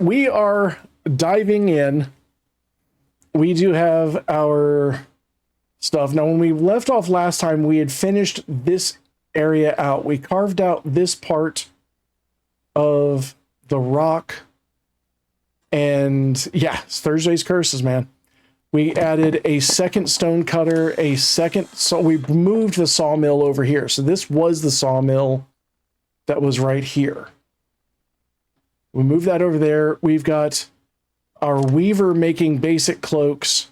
we are diving in. We do have our stuff. Now, when we left off last time, we had finished this area out. We carved out this part of the rock. And yeah, it's Thursday's Curses, man. We added a second stone cutter, so we moved the sawmill over here. So this was the sawmill that was right here. We moved that over there. We've got our weaver making basic cloaks,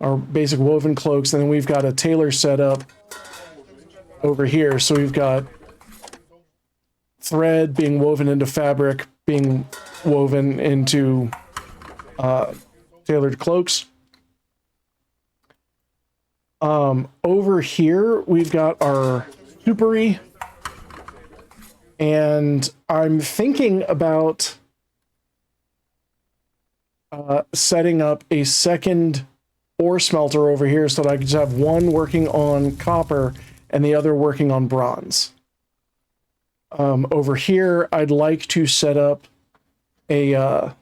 our basic woven cloaks, and then we've got a tailor set up over here. So we've got thread being woven into fabric, being woven into tailored cloaks. Over here, we've got our soupery. And I'm thinking about setting up a second ore smelter over here so that I could just have one working on copper and the other working on bronze. Over here, I'd like to set up a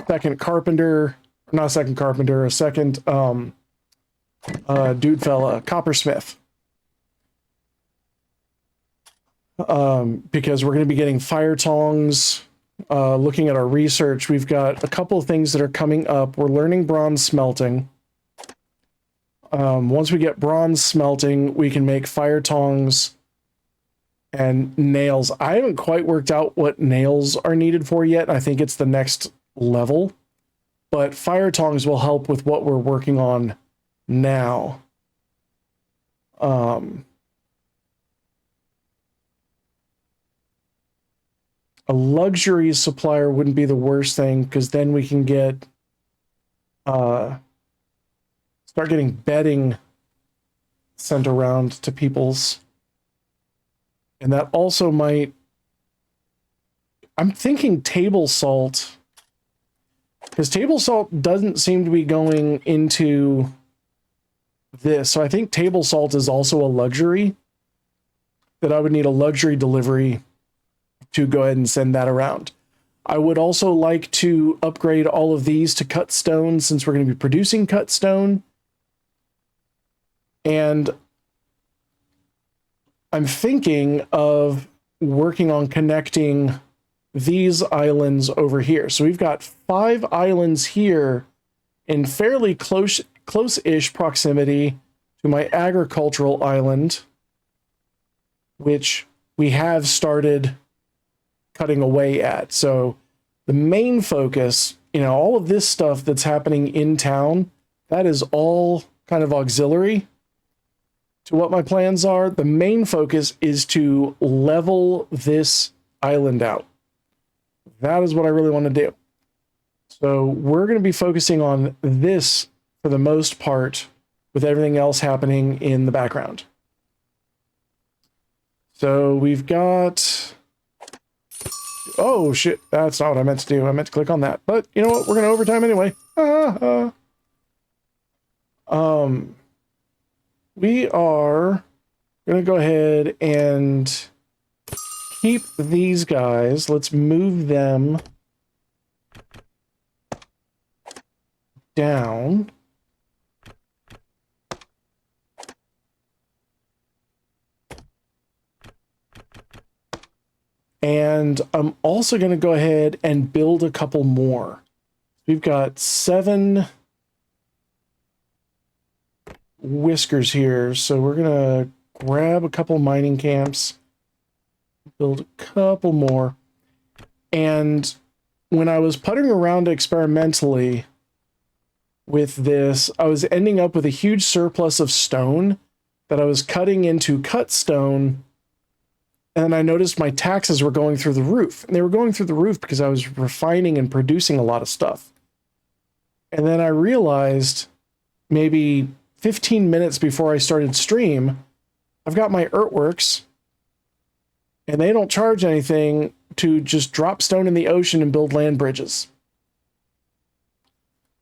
second carpenter, not a second carpenter, a second dude fella, coppersmith. Because we're going to be getting fire tongs. Looking at our research, we've got a couple of things that are coming up. We're learning bronze smelting. Once we get bronze smelting, we can make fire tongs and nails. I haven't quite worked out what nails are needed for yet. I think it's the next level. But fire tongs will help with what we're working on now. A luxury supplier wouldn't be the worst thing, because then we can get start getting bedding sent around to people's, and that also might, I'm thinking table salt, because table salt doesn't seem to be going into this, so I think table salt is also a luxury that I would need a luxury delivery to go ahead and send that around. I would also like to upgrade all of these to cut stone, since we're going to be producing cut stone. And I'm thinking of working on connecting these islands over here. So we've got 5 islands here in fairly close-ish proximity to my agricultural island, which we have started cutting away at. So the main focus, all of this stuff that's happening in town, that is all kind of auxiliary to what my plans are. The main focus is to level this island out. That is what I really want to do. So we're going to be focusing on this for the most part, with everything else happening in the background. So we've got, oh shit, that's not what I meant to do. I meant to click on that. But you know what? We're going to overtime anyway. We are going to go ahead and keep these guys. Let's move them down. And I'm also going to go ahead and build a couple more. We've got 7 whiskers here. So we're going to grab a couple mining camps, build a couple more. And when I was puttering around experimentally with this, I was ending up with a huge surplus of stone that I was cutting into cut stone. And I noticed my taxes were going through the roof. And they were going through the roof because I was refining and producing a lot of stuff. And then I realized, maybe 15 minutes before I started stream, I've got my earthworks, and they don't charge anything to just drop stone in the ocean and build land bridges.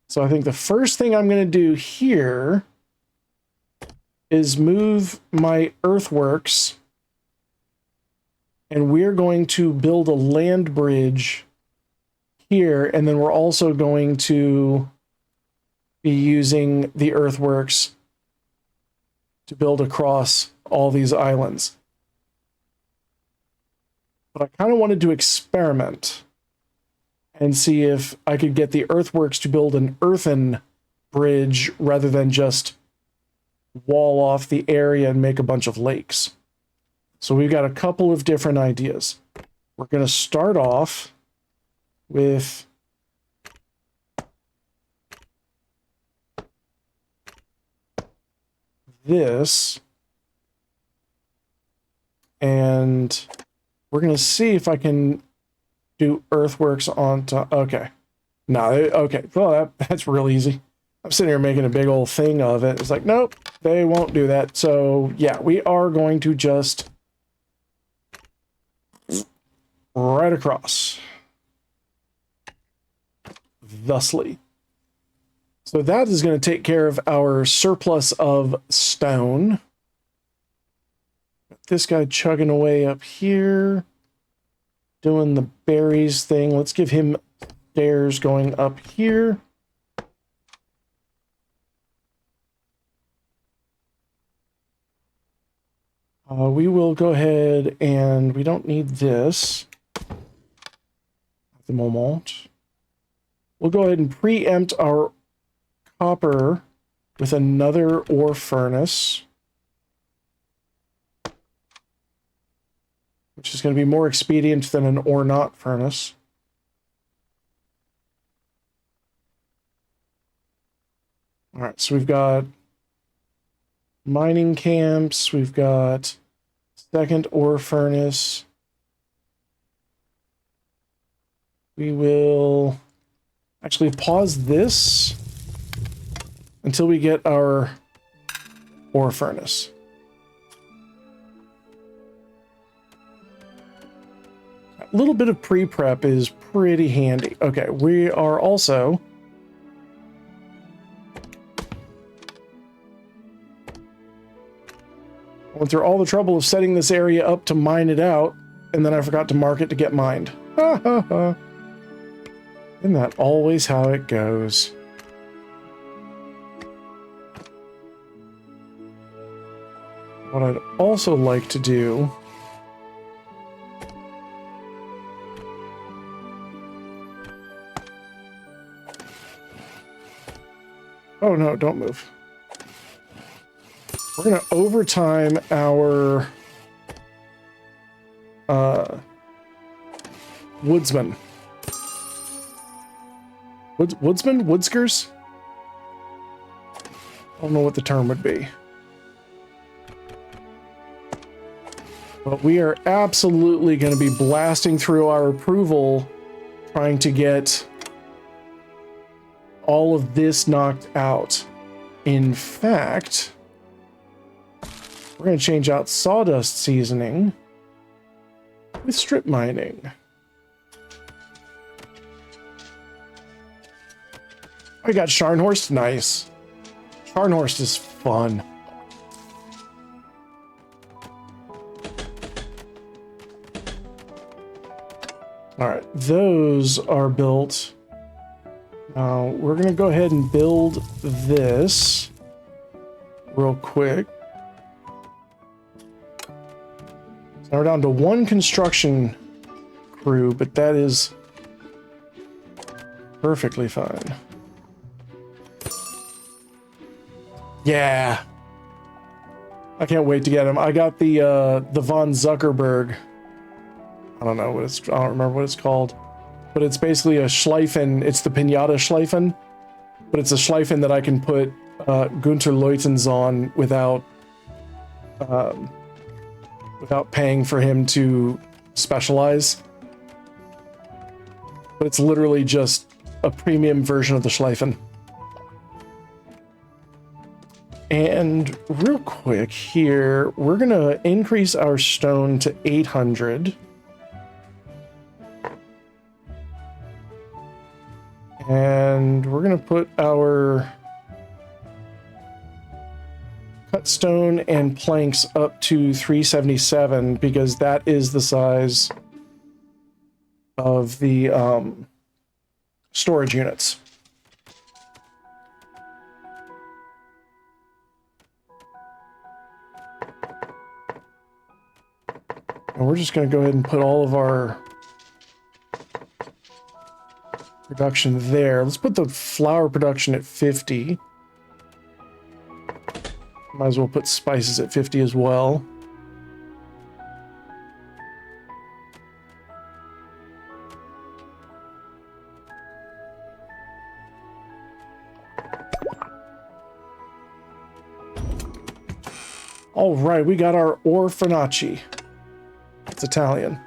So I think the first thing I'm going to do here is move my earthworks, and we're going to build a land bridge here, and then we're also going to be using the earthworks to build across all these islands. But I kind of wanted to experiment and see if I could get the earthworks to build an earthen bridge rather than just wall off the area and make a bunch of lakes. So we've got a couple of different ideas. We're going to start off with this, and we're going to see if I can do earthworks on top. Okay. No, okay. Well, that's real easy. I'm sitting here making a big old thing of it. It's like, nope, they won't do that. So yeah, we are going to just right across. Thusly. So that is going to take care of our surplus of stone. Got this guy chugging away up here, doing the berries thing. Let's give him stairs going up here. We will go ahead and we don't need this at the moment. We'll go ahead and preempt our copper with another ore furnace, which is going to be more expedient than an ore not furnace. All right, so we've got mining camps, we've got second ore furnace. We will actually pause this until we get our ore furnace. A little bit of pre-prep is pretty handy. Okay, we are also went through all the trouble of setting this area up to mine it out, and then I forgot to mark it to get mined. Ha ha ha. Isn't that always how it goes? What I'd also like to do oh no, don't move. We're going to overtime our woodsman. Woodsman? Whiskers? I don't know what the term would be. But we are absolutely going to be blasting through our approval, trying to get all of this knocked out. In fact, we're going to change out sawdust seasoning with strip mining. I got Scharnhorst. Nice. Scharnhorst is fun. All right, those are built. Now we're going to go ahead and build this real quick. So now we're down to one construction crew, but that is perfectly fine. Yeah. I can't wait to get him. I got the von Zuckerberg. I don't remember what it's called. But it's basically a Schleifen. It's the Pinata Schleifen. But it's a Schleifen that I can put Gunter Leutens on without paying for him to specialize. But it's literally just a premium version of the Schleifen. And real quick here, we're going to increase our stone to 800. And we're going to put our cut stone and planks up to 377 because that is the size of the storage units. And we're just going to go ahead and put all of our production there. Let's put the flour production at 50. Might as well put spices at 50 as well. All right, we got our orfanaci. It's Italian.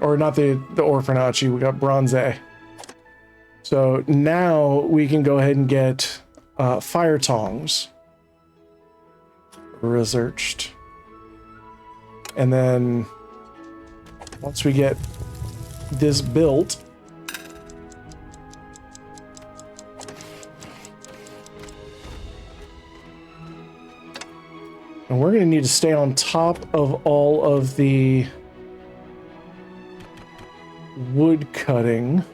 Or not the orfanaci, we got bronze. So now we can go ahead and get fire tongs. Researched. And then once we get this built, and we're going to need to stay on top of all of the wood cutting.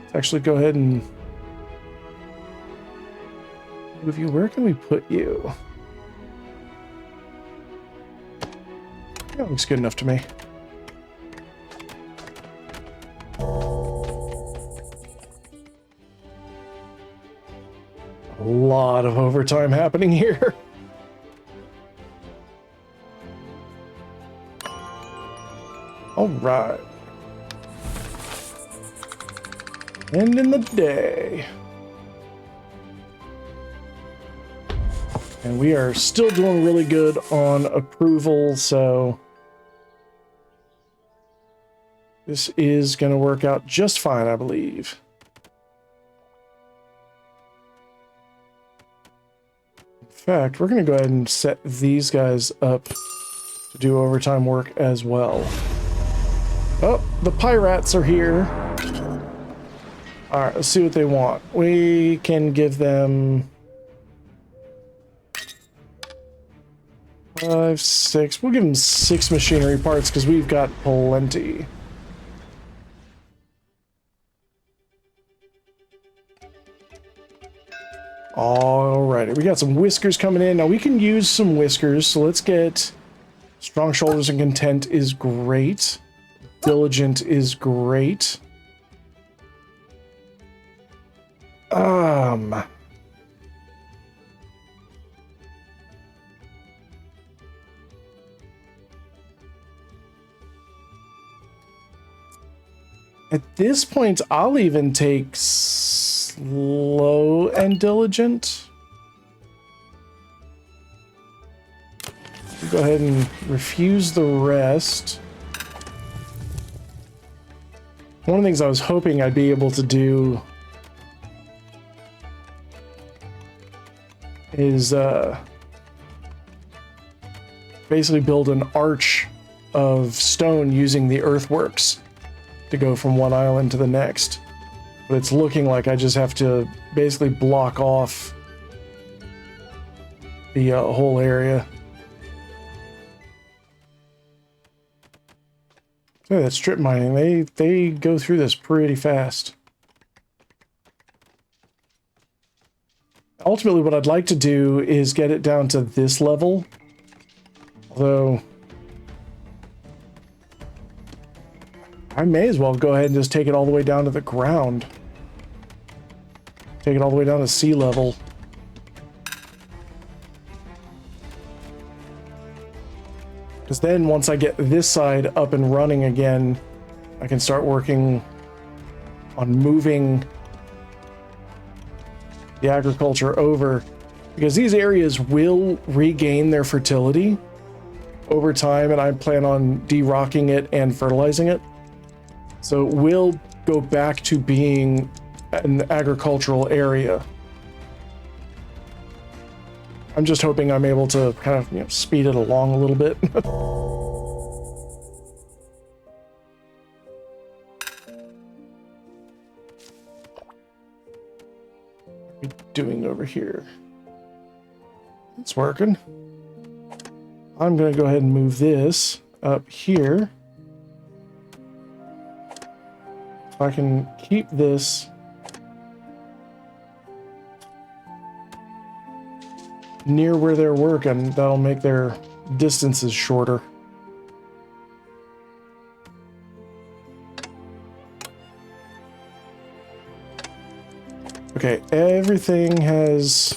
Let's actually go ahead and move you. Where can we put you? That looks good enough to me. A lot of overtime happening here. All right. Ending the day. And we are still doing really good on approval, so this is going to work out just fine, I believe. In fact, we're going to go ahead and set these guys up to do overtime work as well. Oh, the pirates are here. All right, let's see what they want. We can give them 5, 6. We'll give them 6 machinery parts because we've got plenty. Alrighty, we got some whiskers coming in. Now we can use some whiskers, so let's get strong shoulders and content is great. Diligent is great. At this point, I'll even take slow and diligent. Go ahead and refuse the rest. One of the things I was hoping I'd be able to do is basically build an arch of stone using the earthworks to go from one island to the next. But it's looking like I just have to basically block off the whole area. Yeah, that strip mining, they go through this pretty fast. Ultimately, what I'd like to do is get it down to this level. Although, I may as well go ahead and just take it all the way down to the ground. Take it all the way down to sea level. Because then once I get this side up and running again, I can start working on moving the agriculture over. Because these areas will regain their fertility over time, and I plan on de-rocking it and fertilizing it. So it will go back to being an agricultural area. I'm just hoping I'm able to kind of, speed it along a little bit. What are we doing over here? It's working. I'm going to go ahead and move this up here. If I can keep this near where they're working, that'll make their distances shorter. Okay, everything has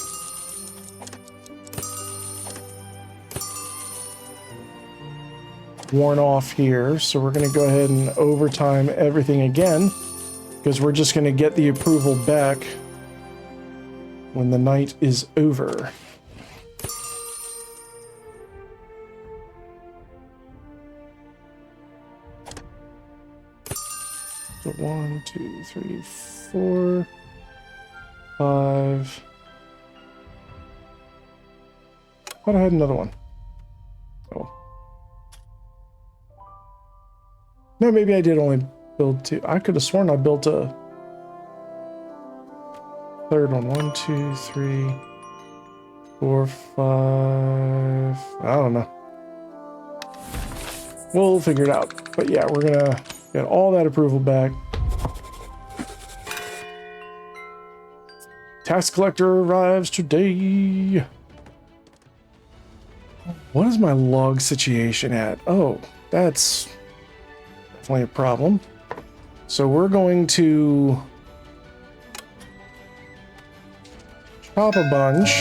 worn off here, so we're going to go ahead and overtime everything again, because we're just going to get the approval back when the night is over. So 1, 2, 3, 4, 5. Thought I had another one. Oh. No, maybe I did only build 2. I could have sworn I built a third one. 1, 2, 3, 4, 5. I don't know. We'll figure it out. But yeah, we're gonna get all that approval back. Tax collector arrives today. What is my log situation at? Oh, that's definitely a problem. So we're going to chop a bunch.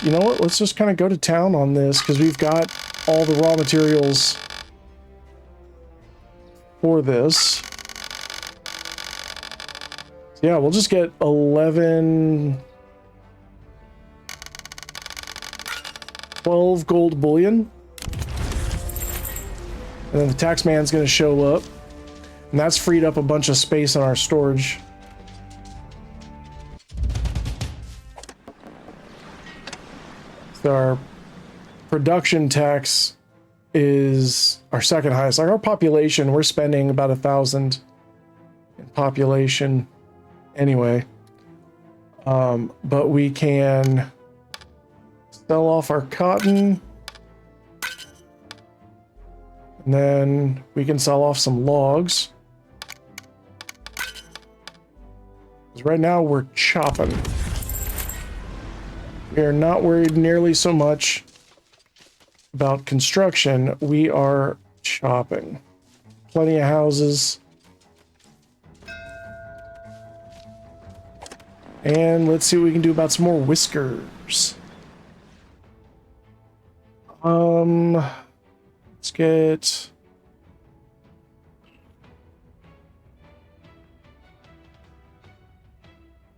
You know what? Let's just kind of go to town on this because we've got all the raw materials for this. So yeah, we'll just get 11, 12 gold bullion. And then the tax man's going to show up. And that's freed up a bunch of space in our storage. Our production tax is our second highest. Like our population, we're spending about 1,000 in population anyway. But we can sell off our cotton. And then we can sell off some logs. Because right now we're chopping. We are not worried nearly so much about construction. We are chopping. Plenty of houses. And let's see what we can do about some more whiskers. Let's get...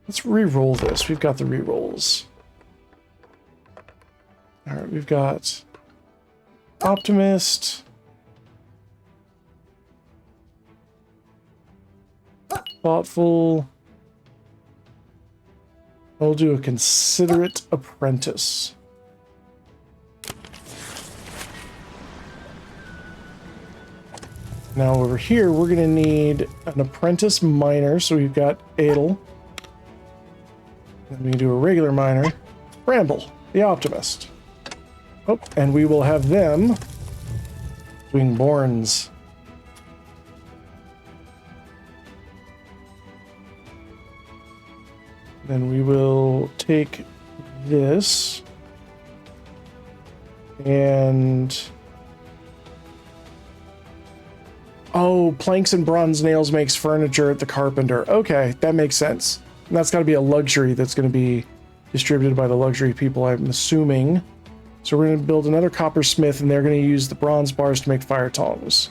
Let's re-roll this. We've got the re-rolls. All right, we've got Optimist, Thoughtful. We'll do a Considerate Apprentice. Now over here, we're going to need an Apprentice Miner, so we've got Adel. Then we can do a regular miner, Bramble, the Optimist. Oh, and we will have them doing Borns. Then we will take this and... Oh, planks and bronze nails makes furniture at the carpenter. Okay, that makes sense. And that's got to be a luxury that's going to be distributed by the luxury people, I'm assuming. So we're going to build another coppersmith, and they're going to use the bronze bars to make fire tongs.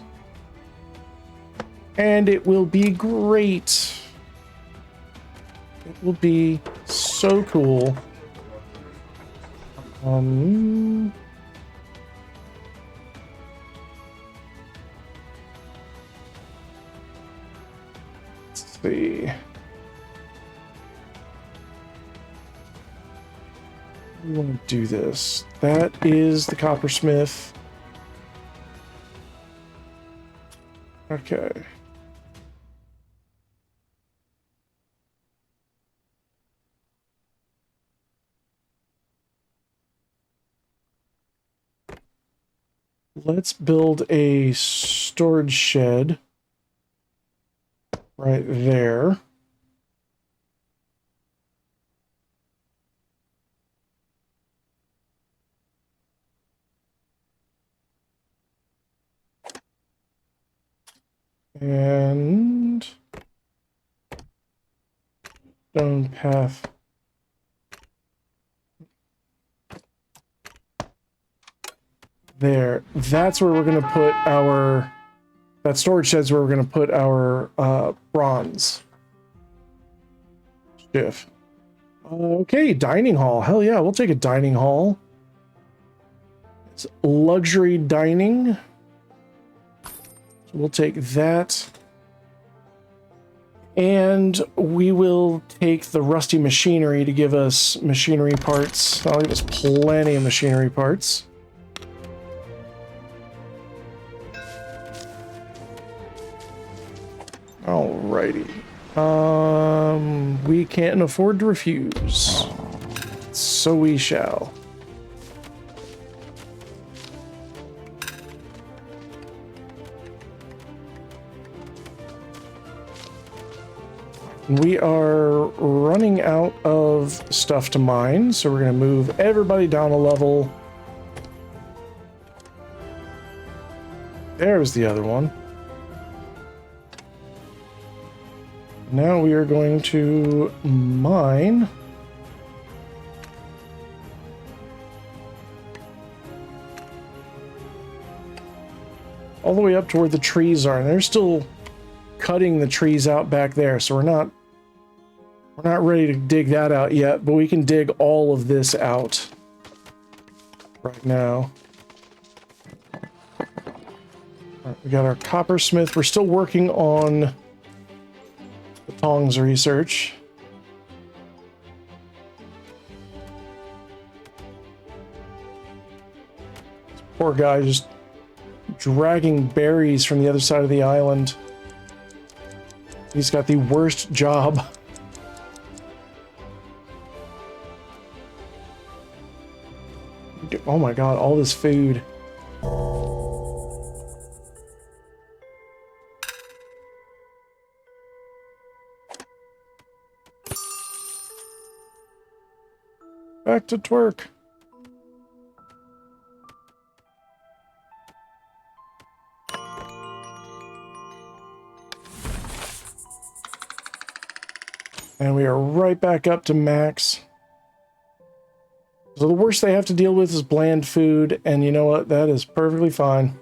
And it will be great. It will be so cool. Let's see. We want to do this. That is the coppersmith. Okay. Let's build a storage shed right there. And stone path. There. That's where we're going to put our... That storage shed's where we're going to put our bronze. Shift. Okay, dining hall. Hell yeah, we'll take a dining hall. It's luxury dining. So we'll take that. And we will take the rusty machinery to give us machinery parts. That'll give us plenty of machinery parts. Alrighty. We can't afford to refuse. So we shall. We are running out of stuff to mine, so we're going to move everybody down a level. There's the other one. Now we are going to mine. All the way up to where the trees are, and they're still cutting the trees out back there, so we're not ready to dig that out yet, but we can dig all of this out right now. All right, we got our coppersmith. We're still working on the tongs research. This poor guy just dragging berries from the other side of the island. He's got the worst job. Oh my god, all this food. Back to twerk. And we are right back up to max. So the worst they have to deal with is bland food, and you know what? That is perfectly fine.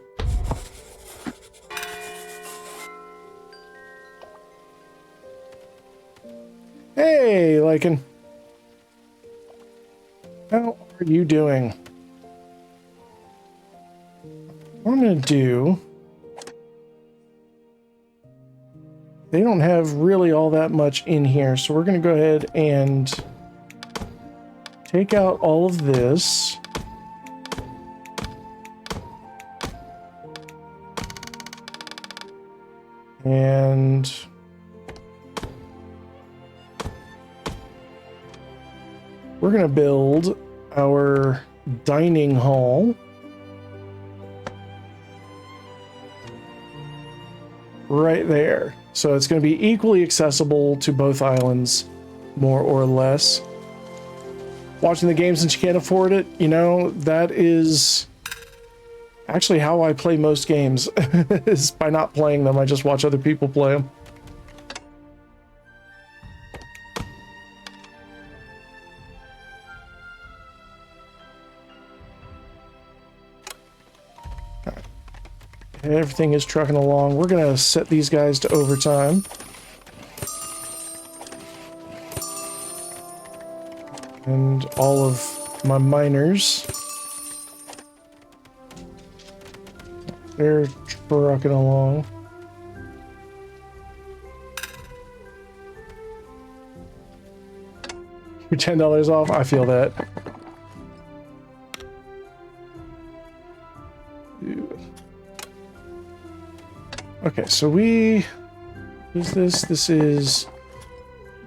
Hey, Lycan. How are you doing? What I'm going to do... They don't have really all that much in here, so we're going to go ahead and take out all of this. And we're going to build our dining hall right there. So it's going to be equally accessible to both islands, more or less. Watching the game since you can't afford it, you know, that is actually how I play most games, is by not playing them. I just watch other people play them. Everything is trucking along. We're going to set these guys to overtime. And all of my miners. They're trucking along. You're $10 off? I feel that. Okay, so we use this. This is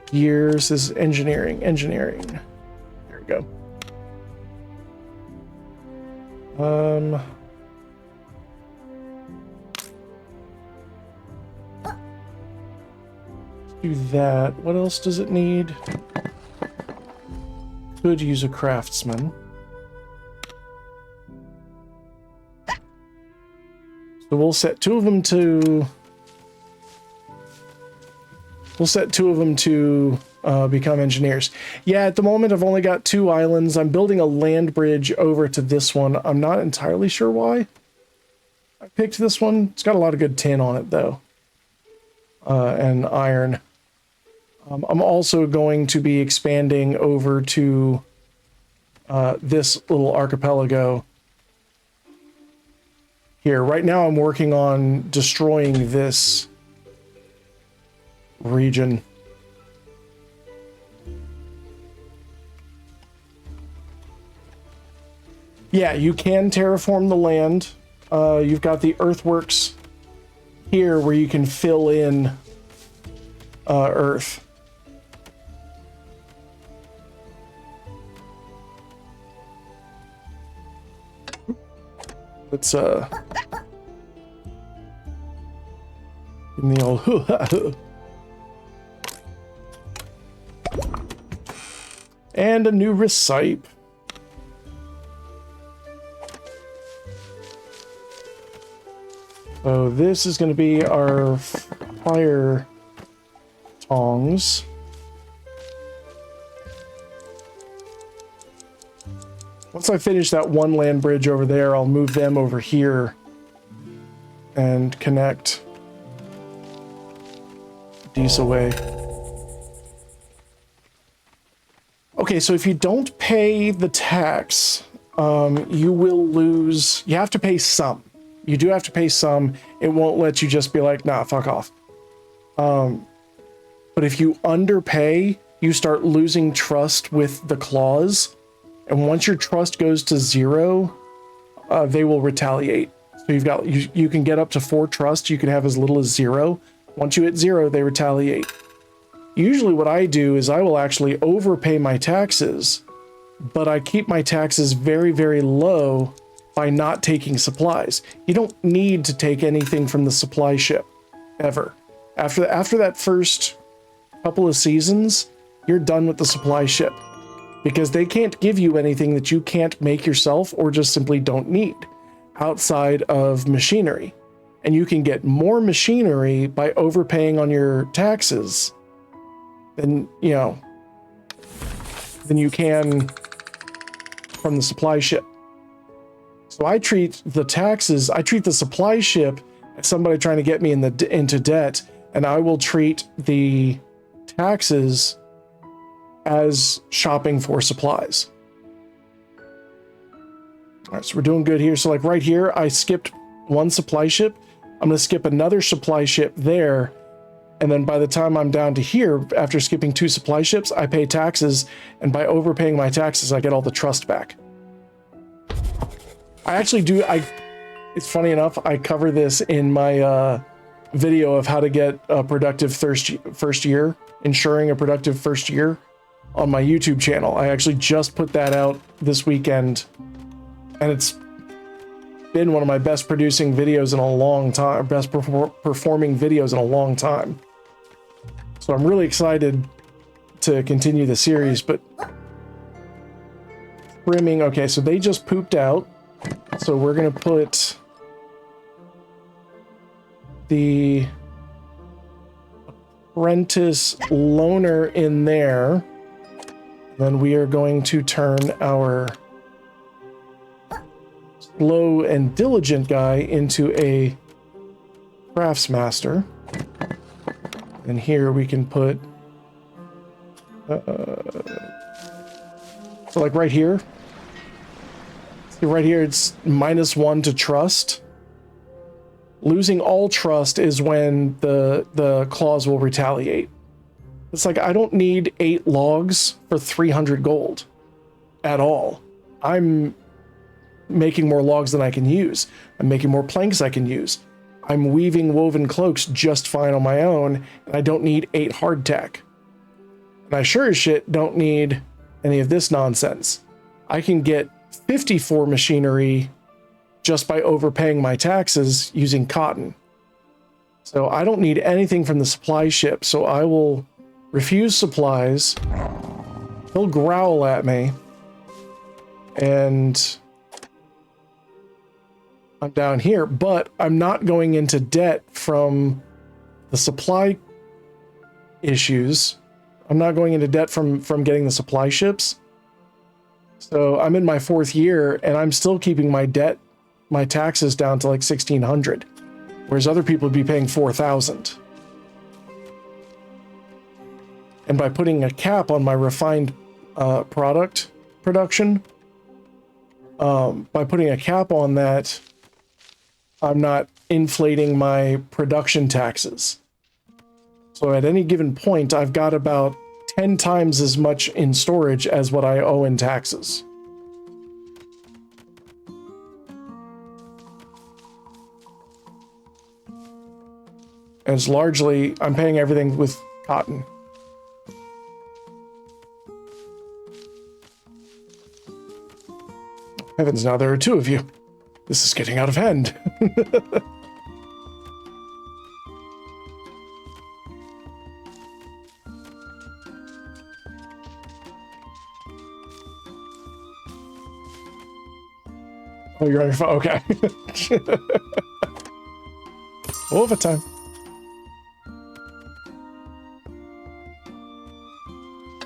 gears. This is engineering. Engineering. There we go. Do that. What else does it need? Could use a craftsman. So we'll set two of them to... We'll set two of them to become engineers. Yeah, at the moment I've only got 2 islands. I'm building a land bridge over to this one. I'm not entirely sure why I picked this one. It's got a lot of good tin on it, though. And iron. I'm also going to be expanding over to this little archipelago here. Right now I'm working on destroying this region. Yeah, you can terraform the land. You've got the earthworks here where you can fill in earth. Let's give me the old and a new Reshape. So this is going to be our fire tongs. Once I finish that one land bridge over there, I'll move them over here and connect these away. Okay, so if you don't pay the tax, you will lose. You have to pay some. You do have to pay some. It won't let you just be like, nah, fuck off. But if you underpay, you start losing trust with the claws. And once your trust goes to 0, they will retaliate. So you can get up to 4 trust. You can have as little as 0. Once you hit 0, they retaliate. Usually what I do is I will actually overpay my taxes, but I keep my taxes very, very low by not taking supplies. You don't need to take anything from the supply ship, ever. After that first couple of seasons, you're done with the supply ship. Because they can't give you anything that you can't make yourself or just simply don't need outside of machinery. And you can get more machinery by overpaying on your taxes than you can from the supply ship. So I treat the supply ship as somebody trying to get me into debt, and I will treat the taxes as shopping for supplies. All right, so we're doing good here. So like right here, I skipped one supply ship. I'm going to skip another supply ship there. And then by the time I'm down to here, after skipping 2 supply ships, I pay taxes. And by overpaying my taxes, I get all the trust back. I actually do. It's funny enough, I cover this in my video of how to get a productive first year, ensuring a productive first year on my YouTube channel. I actually just put that out this weekend, and it's been one of my best producing videos in a long time, best performing videos in a long time. So I'm really excited to continue the series, but trimming, okay, so they just pooped out. So we're gonna put the apprentice loner in there. Then we are going to turn our slow and diligent guy into a craftsmaster. And here we can put, so like right here, see right here, it's -1 to trust. Losing all trust is when the claws will retaliate. It's like, I don't need 8 logs for 300 gold at all. I'm making more logs than I can use. I'm making more planks I can use. I'm weaving woven cloaks just fine on my own, and I don't need 8 hardtack. And I sure as shit don't need any of this nonsense. I can get 54 machinery just by overpaying my taxes using cotton. So I don't need anything from the supply ship, so I will refuse supplies. He'll growl at me. And I'm down here, but I'm not going into debt from the supply issues. I'm not going into debt from getting the supply ships. So I'm in my 4th year and I'm still keeping my debt, my taxes down to like 1,600, whereas other people would be paying 4,000. And by putting a cap on my refined product production, by putting a cap on that, I'm not inflating my production taxes. So at any given point, I've got about 10 times as much in storage as what I owe in taxes. And it's largely, I'm paying everything with cotton. Heavens, now there are 2 of you. This is getting out of hand. Oh, you're on your phone? Okay. Overtime.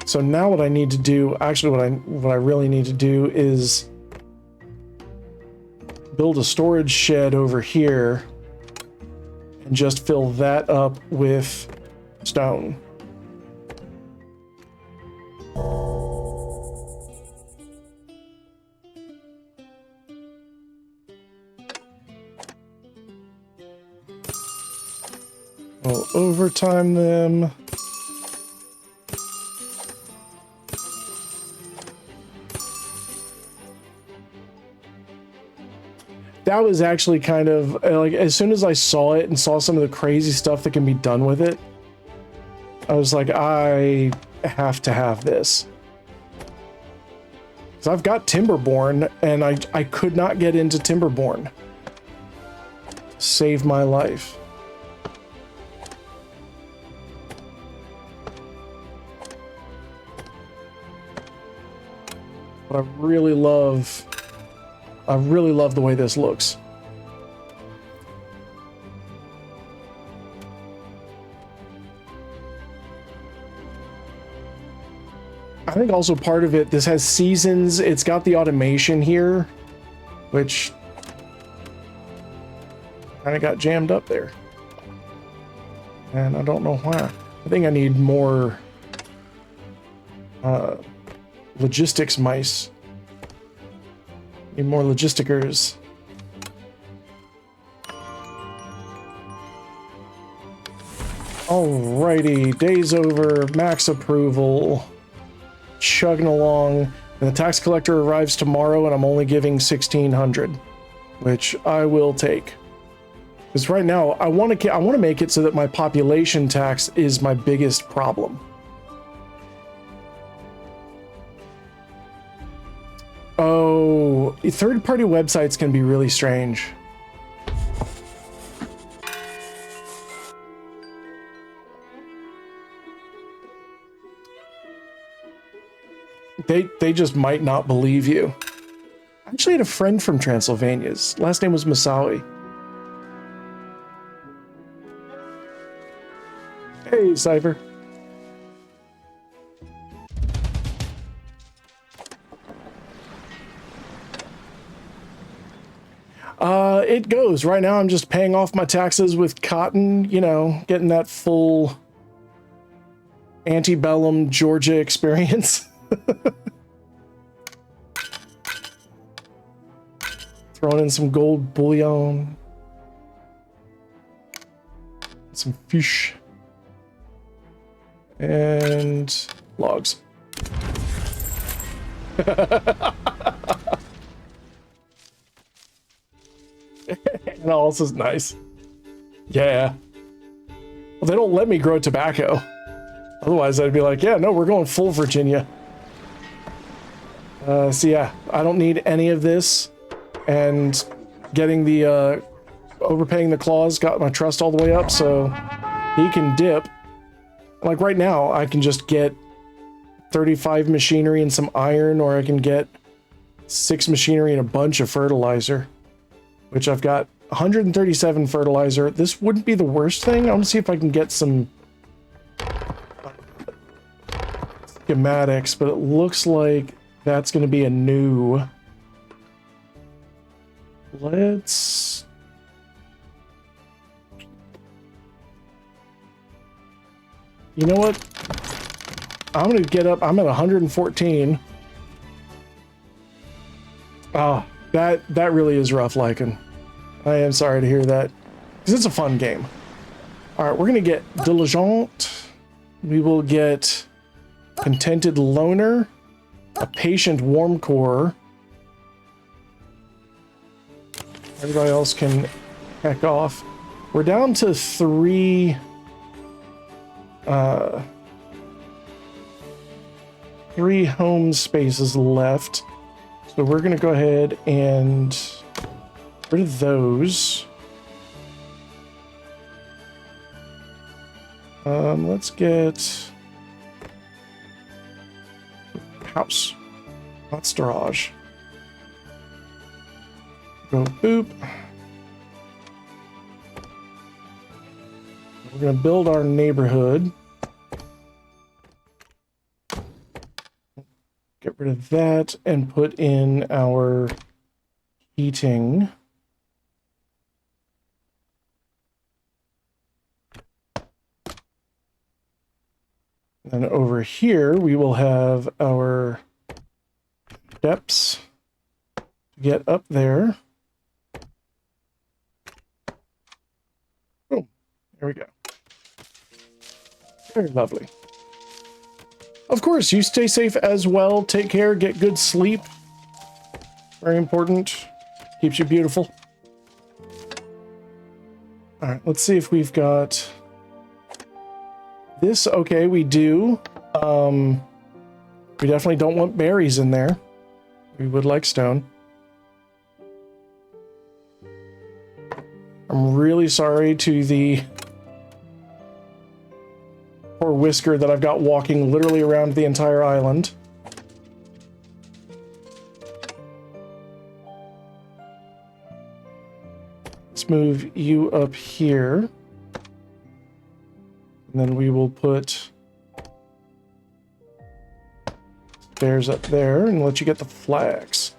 So now what I need to do, actually what I really need to do is build a storage shed over here and just fill that up with stone. We'll overtime them. That was actually kind of like, as soon as I saw it and saw some of the crazy stuff that can be done with it, I was like, I have to have this. Because I've got Timberborn and I could not get into Timberborn. Save my life. But I really love the way this looks. I think also part of it, this has seasons. It's got the automation here, which kind of got jammed up there. And I don't know why. I think I need more logistics mice. Need more logisticers. Alrighty, day's over, max approval. Chugging along. And the tax collector arrives tomorrow and I'm only giving 1,600, which I will take. Because right now, I want to make it so that my population tax is my biggest problem. Oh, third-party websites can be really strange. They just might not believe you. I actually had a friend from Transylvania. His last name was Masawi. Hey, Cypher. It goes. Right now I'm just paying off my taxes with cotton, you know, getting that full antebellum Georgia experience. Throwing in some gold bullion. Some fish. And logs. And all this is nice. Yeah. Well, they don't let me grow tobacco. Otherwise, I'd be like, yeah, no, we're going full Virginia. So yeah, I don't need any of this. And getting the, overpaying the clause got my trust all the way up, so he can dip. Like right now, I can just get 35 machinery and some iron, or I can get 6 machinery and a bunch of fertilizer, which I've got 137 fertilizer. This wouldn't be the worst thing. I want to see if I can get some schematics, but it looks like that's going to be a new. Let's... You know what? I'm going to get up. I'm at 114. Oh, that really is rough, Lycan. I am sorry to hear that, because it's a fun game. All right, we're going to get Diligent. We will get Contented Loner, a Patient Warm Core. Everybody else can heck off. We're down to 3 home spaces left. So we're going to go ahead and get rid of those. Let's get house, not storage. Go boop. We're going to build our neighborhood. Get rid of that and put in our heating. And over here, we will have our steps to get up there. Boom. There we go. Very lovely. Of course, you stay safe as well. Take care. Get good sleep. Very important. Keeps you beautiful. All right, let's see if we've got this. Okay, we do. We definitely don't want berries in there. We would like stone. I'm really sorry to the poor Whisker that I've got walking literally around the entire island. Let's move you up here. And then we will put stairs up there and let you get the flags.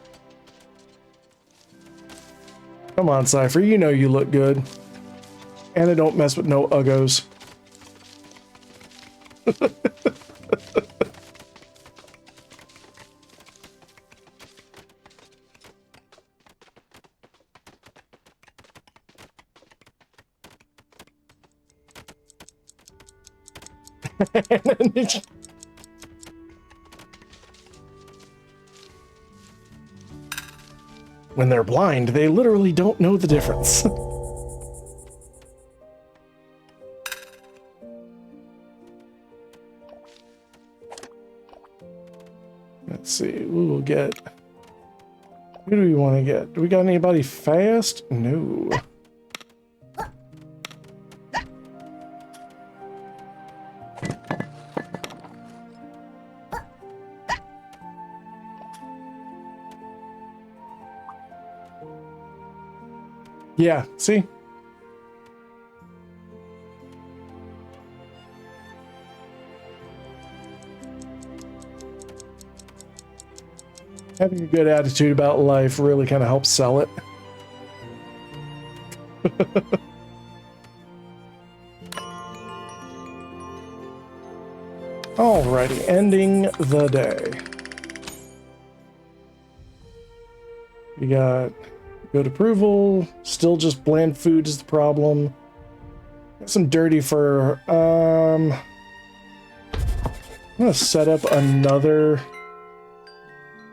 Come on, Cypher, you know you look good. And I don't mess with no uggos. When they're blind, they literally don't know the difference. Let's see, we will get... Who do we want to get? Do we got anybody fast? No. Yeah, see? Having a good attitude about life really kind of helps sell it. Alrighty, ending the day. We got good approval, still just bland food is the problem. Got some dirty fur. I'm gonna set up another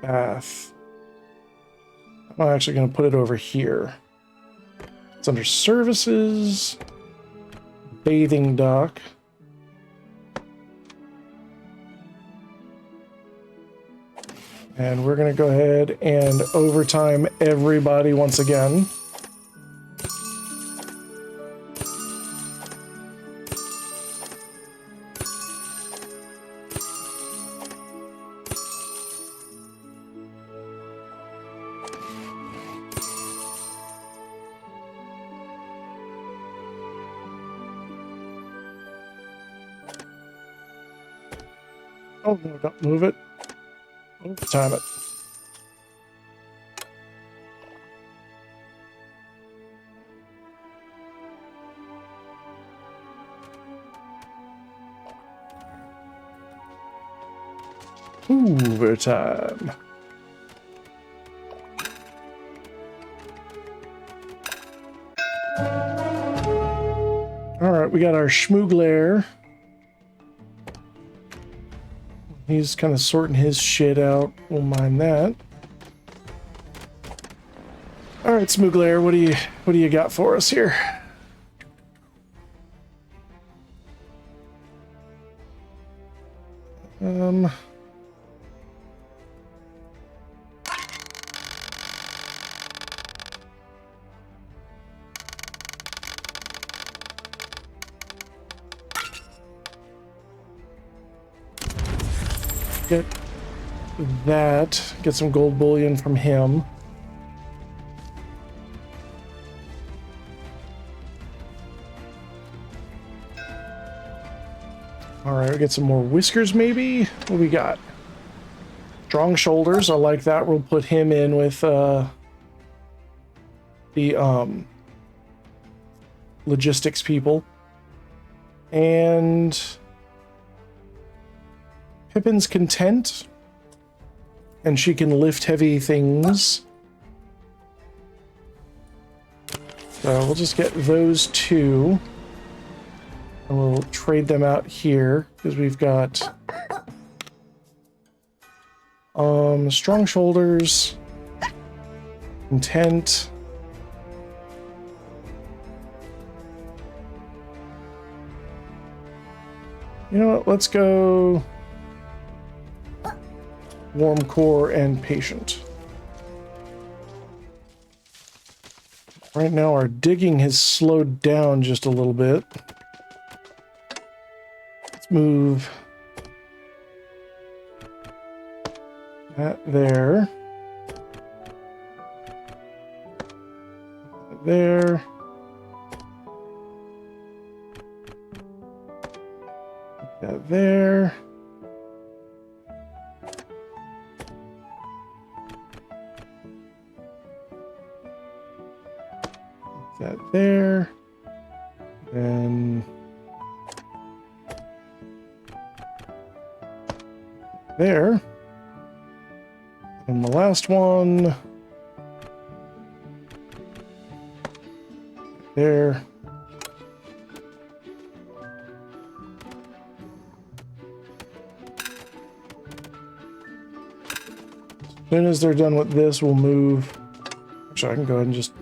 bath. I'm actually gonna put it over here. It's under services. bathing dock. And we're going to go ahead and overtime everybody once again. Oh no, don't move it. Overtime it. Overtime. All right, we got our Schmoogler. He's kind of sorting his shit out. We'll mind that. All right, Schmoogler, what do you got for us here? Get that. Get some gold bullion from him. All right, we get some more Whiskers maybe. What we got? Strong shoulders. I like that. We'll put him in with the logistics people. And Pippin's content, and she can lift heavy things. So we'll just get those two, and we'll trade them out here because we've got strong shoulders, content. You know what? Let's go warm core and patient. Right now our digging has slowed down just a little bit. Let's move that there. There. That there. That there, and there, and the last one there. As soon as they're done with this, we'll move. Actually, I can go ahead and just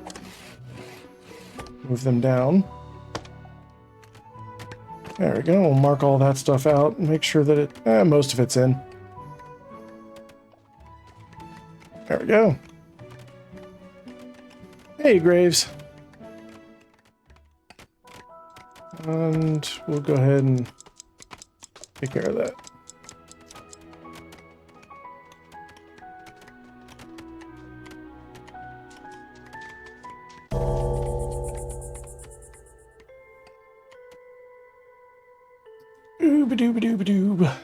move them down. There we go. We'll mark all that stuff out and make sure that it, most of it's in. There we go. Hey, Graves. And we'll go ahead and take care of that. Ooba-dooba-dooba-doob.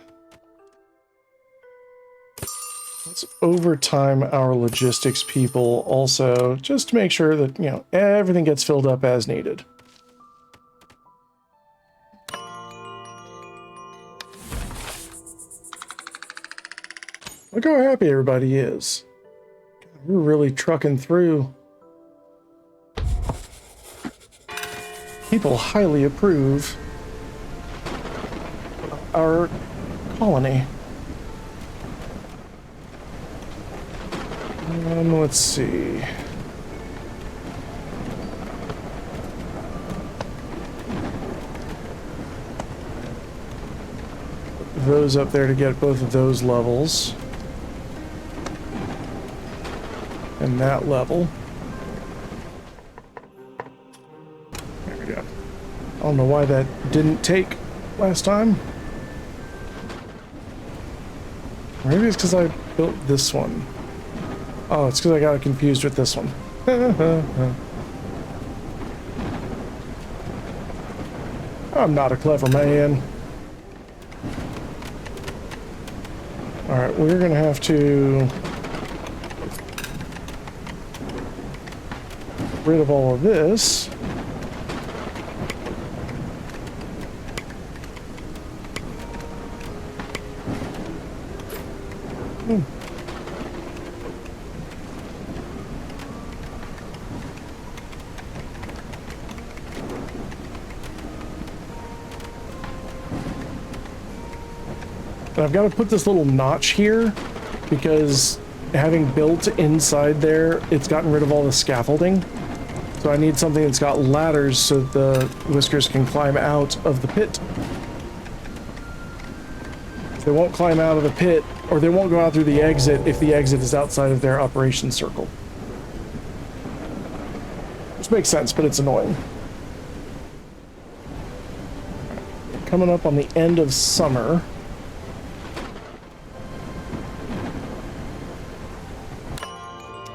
Let's overtime our logistics people also, just to make sure that, you know, everything gets filled up as needed. Look how happy everybody is. We're really trucking through. People highly approve our colony. Let's see. those up there to get both of those levels. And that level. There we go. I don't know why that didn't take last time. Maybe it's because I built this one. Oh, it's because I got confused with this one. I'm not a clever man. Alright, we're gonna have to get rid of all of this. And I've got to put this little notch here because having built inside there, it's gotten rid of all the scaffolding. So I need something that's got ladders so that the Whiskers can climb out of the pit. They won't climb out of the pit, or they won't go out through the exit if the exit is outside of their operation circle. Which makes sense, but it's annoying. Coming up on the end of summer.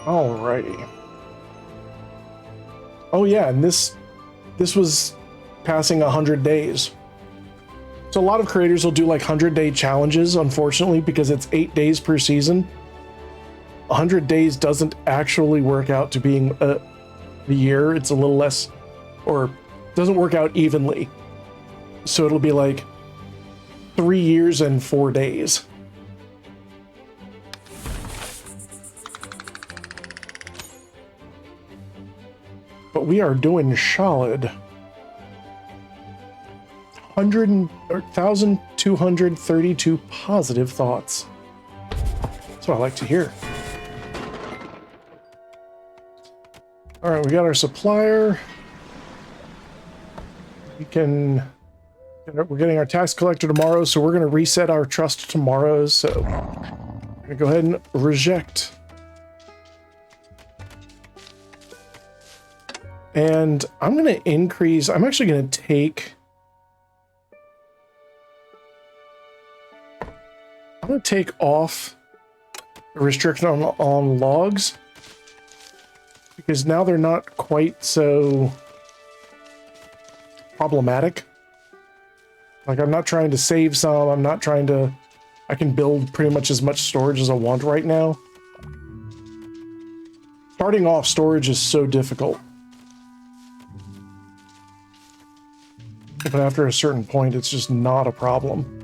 Alrighty. Oh yeah, and this was passing 100 days. So a lot of creators will do like 100-day challenges, unfortunately, because it's 8 days per season. 100 days doesn't actually work out to being the year. It's a little less, or doesn't work out evenly. So it'll be like 3 years and 4 days. But we are doing solid. 1,232 positive thoughts. That's what I like to hear. All right, we got our supplier. We're getting our tax collector tomorrow, so we're going to reset our trust tomorrow. So I'm going to go ahead and reject. And I'm going to increase. I'm actually going to take. I'm going to take off the restriction on logs because now they're not quite so problematic. Like, I'm not trying to save some. I'm not trying to. I can build pretty much as much storage as I want right now. Starting off storage is so difficult. But after a certain point, it's just not a problem.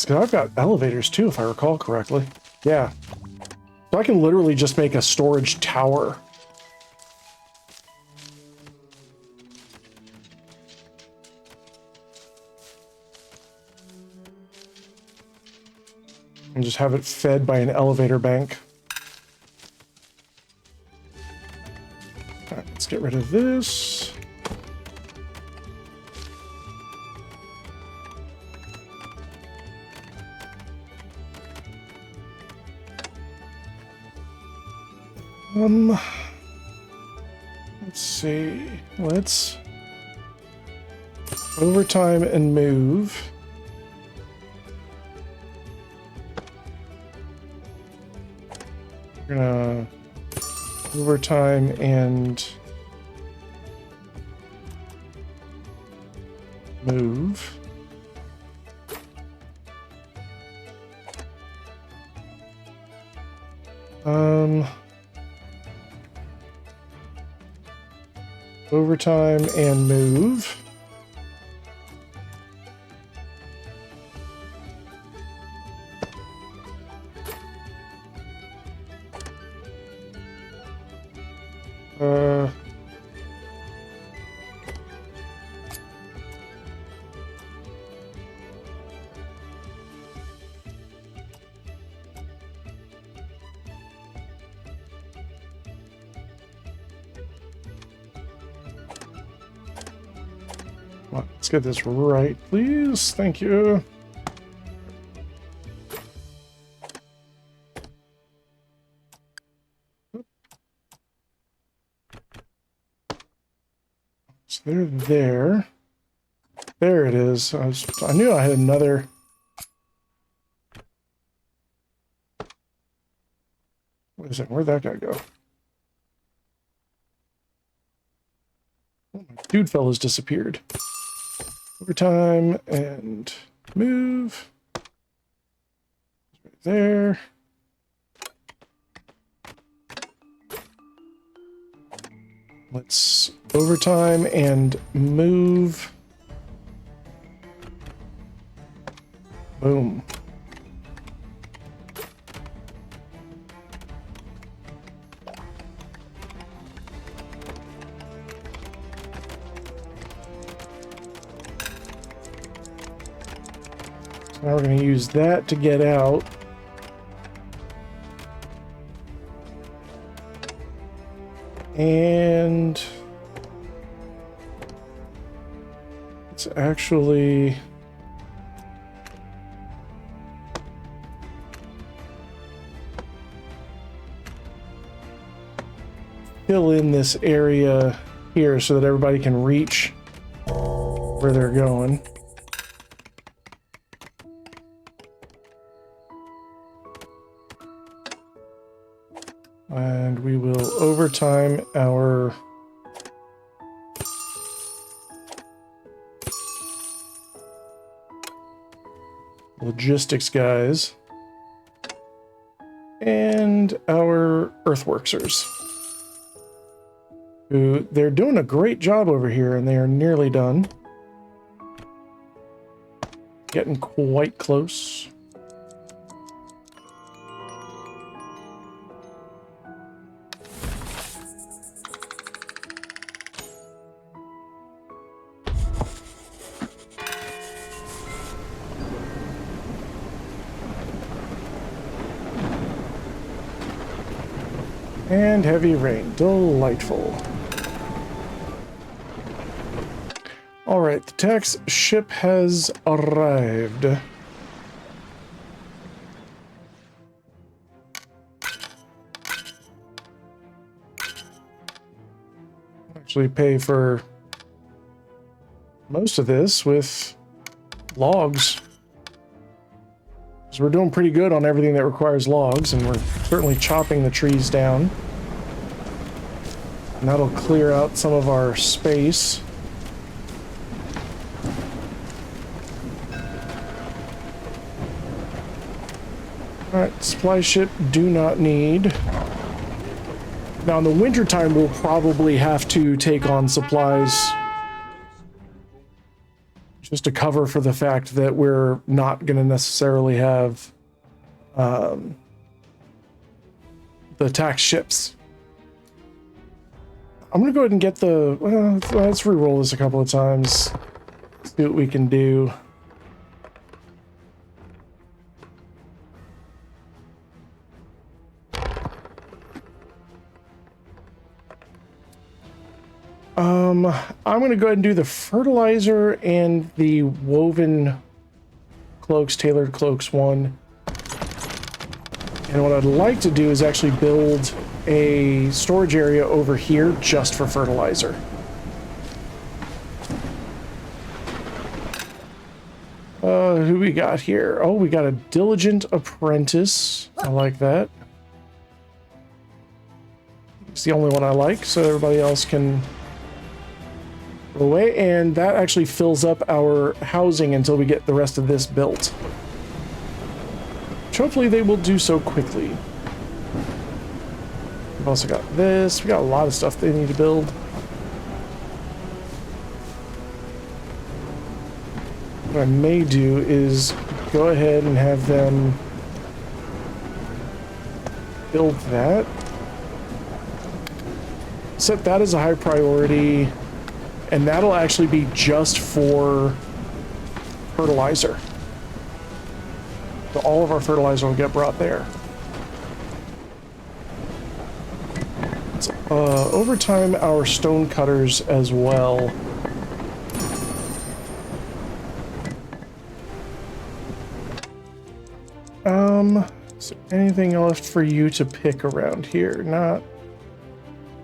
I've got elevators too, if I recall correctly. Yeah. So I can literally just make a storage tower. And just have it fed by an elevator bank. All right, let's get rid of this. Let's see. Let's overtime and move. We're gonna overtime and move. Overtime and move. on, let's get this right, please. Thank you. So they're there. There it is. I knew I had another. Wait a second, where'd that guy go? Oh, my dude fella's disappeared. Overtime and move. Right there. Let's overtime and move. Boom. So now we're going to use that to get out. And it's actually fill in this area here so that everybody can reach where they're going. And we will overtime our logistics guys and our earthworksers, who they're doing a great job over here, and they are nearly done. Getting quite close. And heavy rain. Delightful. Alright, the tax ship has arrived. Actually pay for most of this with logs. So we're doing pretty good on everything that requires logs, and we're certainly chopping the trees down. And that'll clear out some of our space. Alright, supply ship do not need. Now in the wintertime we'll probably have to take on supplies just to cover for the fact that we're not going to necessarily have the tax ships. I'm going to go ahead and get the... let's re-roll this a couple of times. See what we can do. I'm going to go ahead and do the fertilizer and the woven cloaks, tailored cloaks one. And what I'd like to do is actually build a storage area over here just for fertilizer. Who we got here? Oh, we got a diligent apprentice. I like that. It's the only one I like, so everybody else can go away. And that actually fills up our housing until we get the rest of this built. Which hopefully they will do so quickly. We've also got this. We got a lot of stuff they need to build. What I may do is go ahead and have them build that. Set that as a high priority, and that'll actually be just for fertilizer. So all of our fertilizer will get brought there. Let's overtime our stone cutters as well. anything left for you to pick around here? Not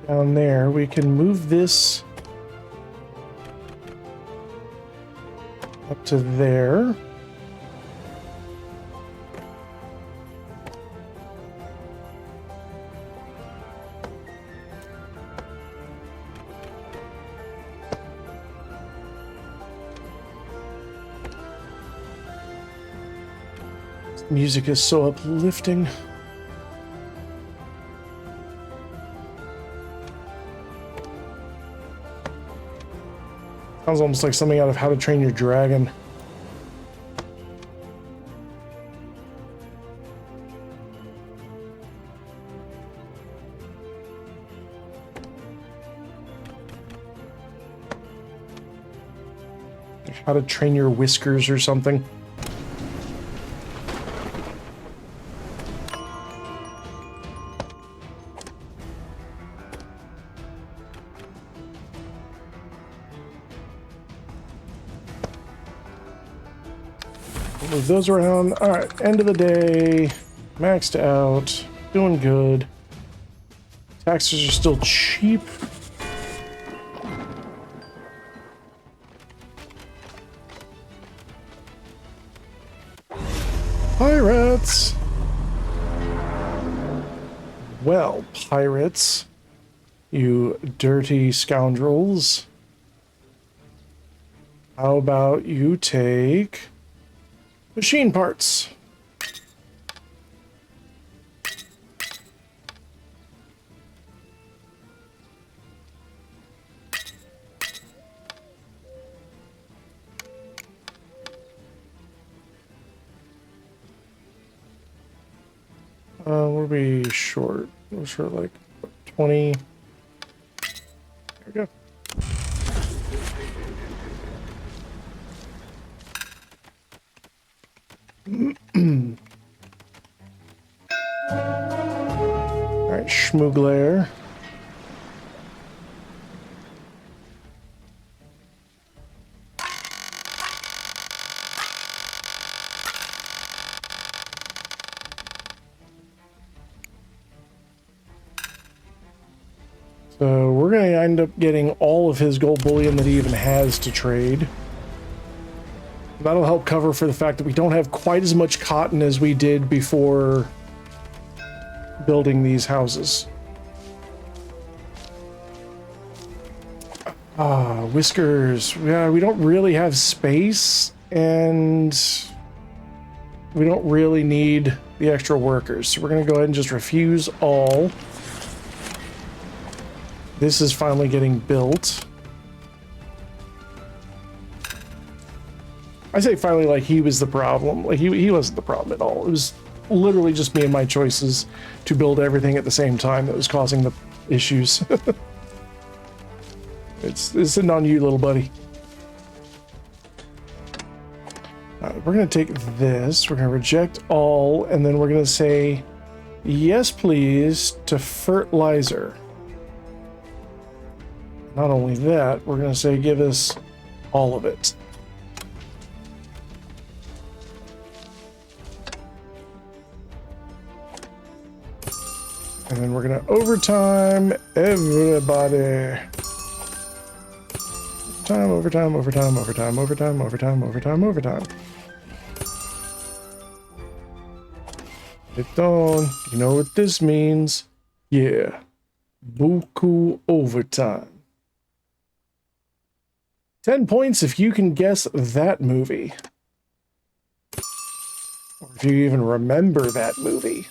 down there. We can move this up to there. Music is so uplifting. Sounds almost like something out of How to Train Your Dragon. How to Train Your Whiskers or something. Move those around. All right, end of the day. Maxed out. Doing good. Taxes are still cheap. Pirates! Well, pirates, you dirty scoundrels. How about you take machine parts? We'll be short. We're short like 20. There we go. All right, Schmoogler. So we're going to end up getting all of his gold bullion that he even has to trade. That'll help cover for the fact that we don't have quite as much cotton as we did before building these houses. Whiskers. Yeah, we don't really have space, and we don't really need the extra workers. So we're going to go ahead and just refuse all. This is finally getting built. I say finally like he was the problem. Like he wasn't the problem at all. It was literally just me and my choices to build everything at the same time that was causing the issues. It's sitting on you, little buddy. We're going to take this. We're going to reject all, and then we're going to say yes, please, to fertilizer. Not only that, we're going to say give us all of it. And then we're going to overtime everybody. Overtime, overtime, overtime, overtime, overtime, overtime, overtime. It's on. You know what this means? Yeah. Buku overtime. 10 points if you can guess that movie. Or if you even remember that movie.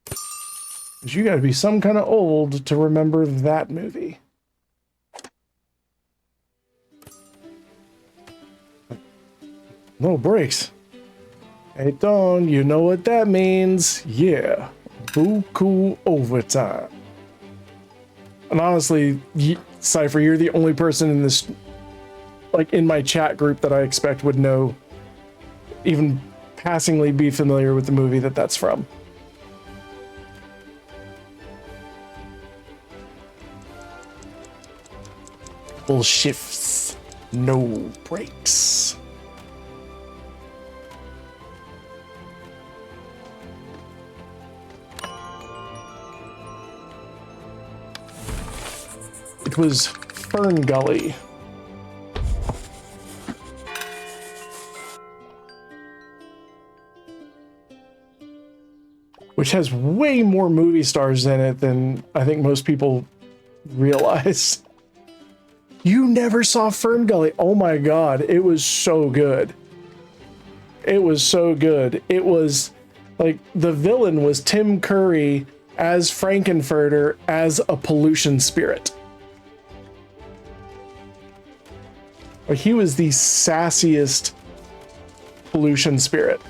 Because you gotta be some kind of old to remember that movie. No breaks. Hey, Don, you know what that means? Yeah. Buku overtime. And honestly, Cypher, you're the only person in this, like in my chat group that I expect would know, even passingly be familiar with the movie that's from. Full shifts, no breaks. which was Fern Gully. Which has way more movie stars in it than I think most people realize. You never saw Fern Gully? Oh my god, it was so good. It was so good. It was like the villain was Tim Curry as Frankenfurter as a pollution spirit. Like he was the sassiest pollution spirit.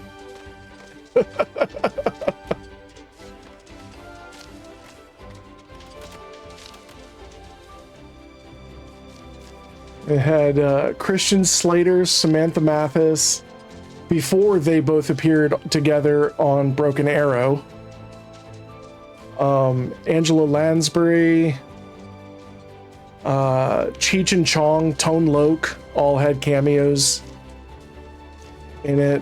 It had Christian Slater, Samantha Mathis, before they both appeared together on Broken Arrow. Angela Lansbury, Cheech and Chong, Tone Loc, all had cameos in it.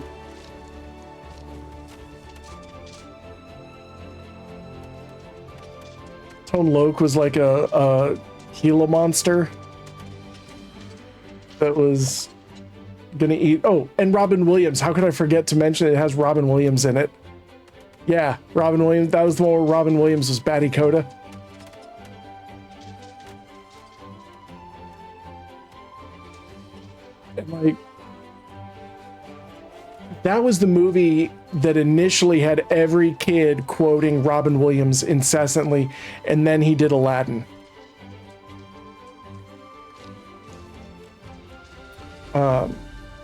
Tone Loc was like a Gila monster that was gonna eat. Oh, and Robin Williams. How could I forget to mention it has Robin Williams in it? Yeah, Robin Williams. That was the one where Robin Williams was Batty Coda. And like, that was the movie that initially had every kid quoting Robin Williams incessantly, and then he did Aladdin.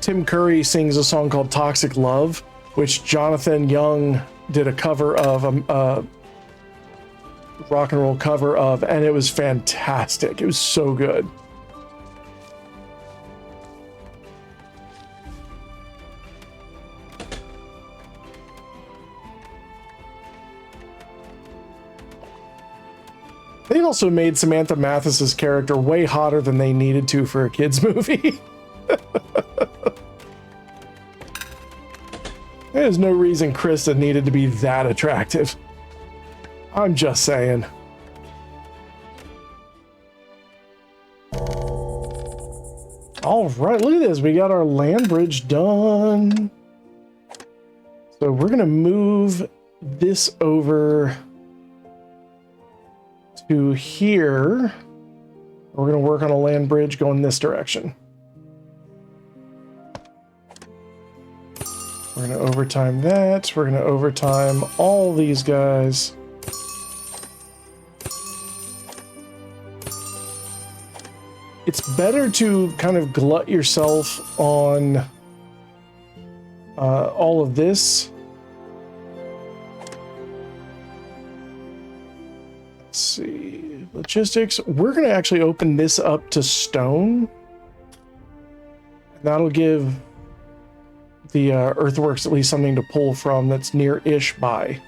Tim Curry sings a song called Toxic Love, which Jonathan Young did a cover of, a rock and roll cover of, and it was fantastic. It was so good. They also made Samantha Mathis's character way hotter than they needed to for a kids movie. There's no reason Krista needed to be that attractive. I'm just saying. All right, look at this. We got our land bridge done. So we're going to move this over to here. We're going to work on a land bridge going this direction. We're going to overtime that. We're going to overtime all these guys. It's better to kind of glut yourself on all of this. Let's see. Logistics. We're going to actually open this up to stone. And that'll give the earthworks at least something to pull from that's near-ish by.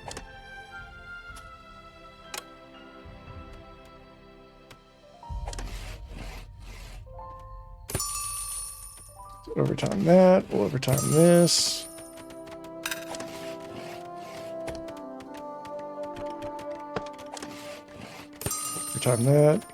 So overtime that, we'll overtime this. Overtime that.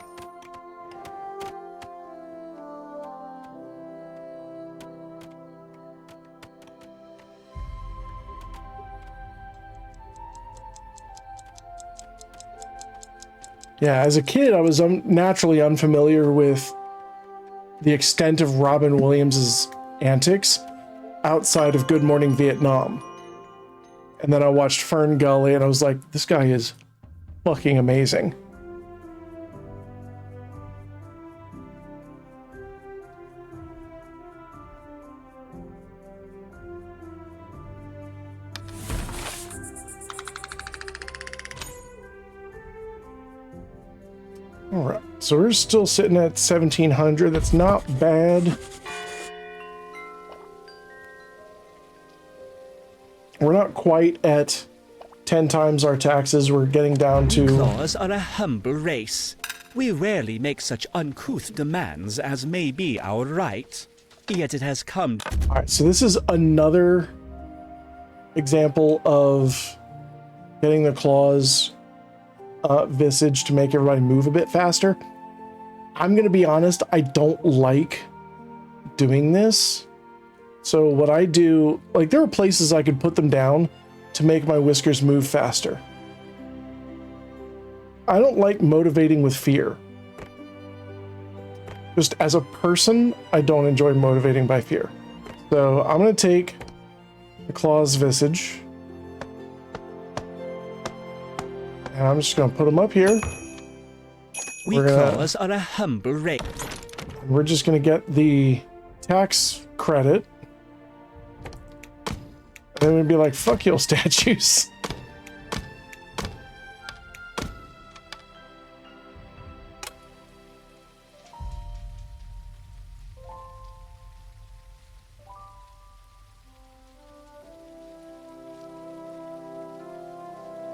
Yeah, as a kid, I was naturally unfamiliar with the extent of Robin Williams's antics outside of Good Morning Vietnam. And then I watched Fern Gully, and I was like, this guy is fucking amazing. All right, so we're still sitting at 1,700. That's not bad. We're not quite at 10 times our taxes. We're getting down to... Claws are a humble race. We rarely make such uncouth demands as may be our right. Yet it has come... All right, so this is another example of getting the claws visage to make everybody move a bit faster. I'm going to be honest, I don't like doing this. So what I do, like there are places I could put them down to make my whiskers move faster. I don't like motivating with fear. Just as a person, I don't enjoy motivating by fear. So I'm going to take the Claw's Visage. And I'm just going to put them up here. Claws are a humble race. We're just going to get the tax credit. And then we'd be like, fuck your statues.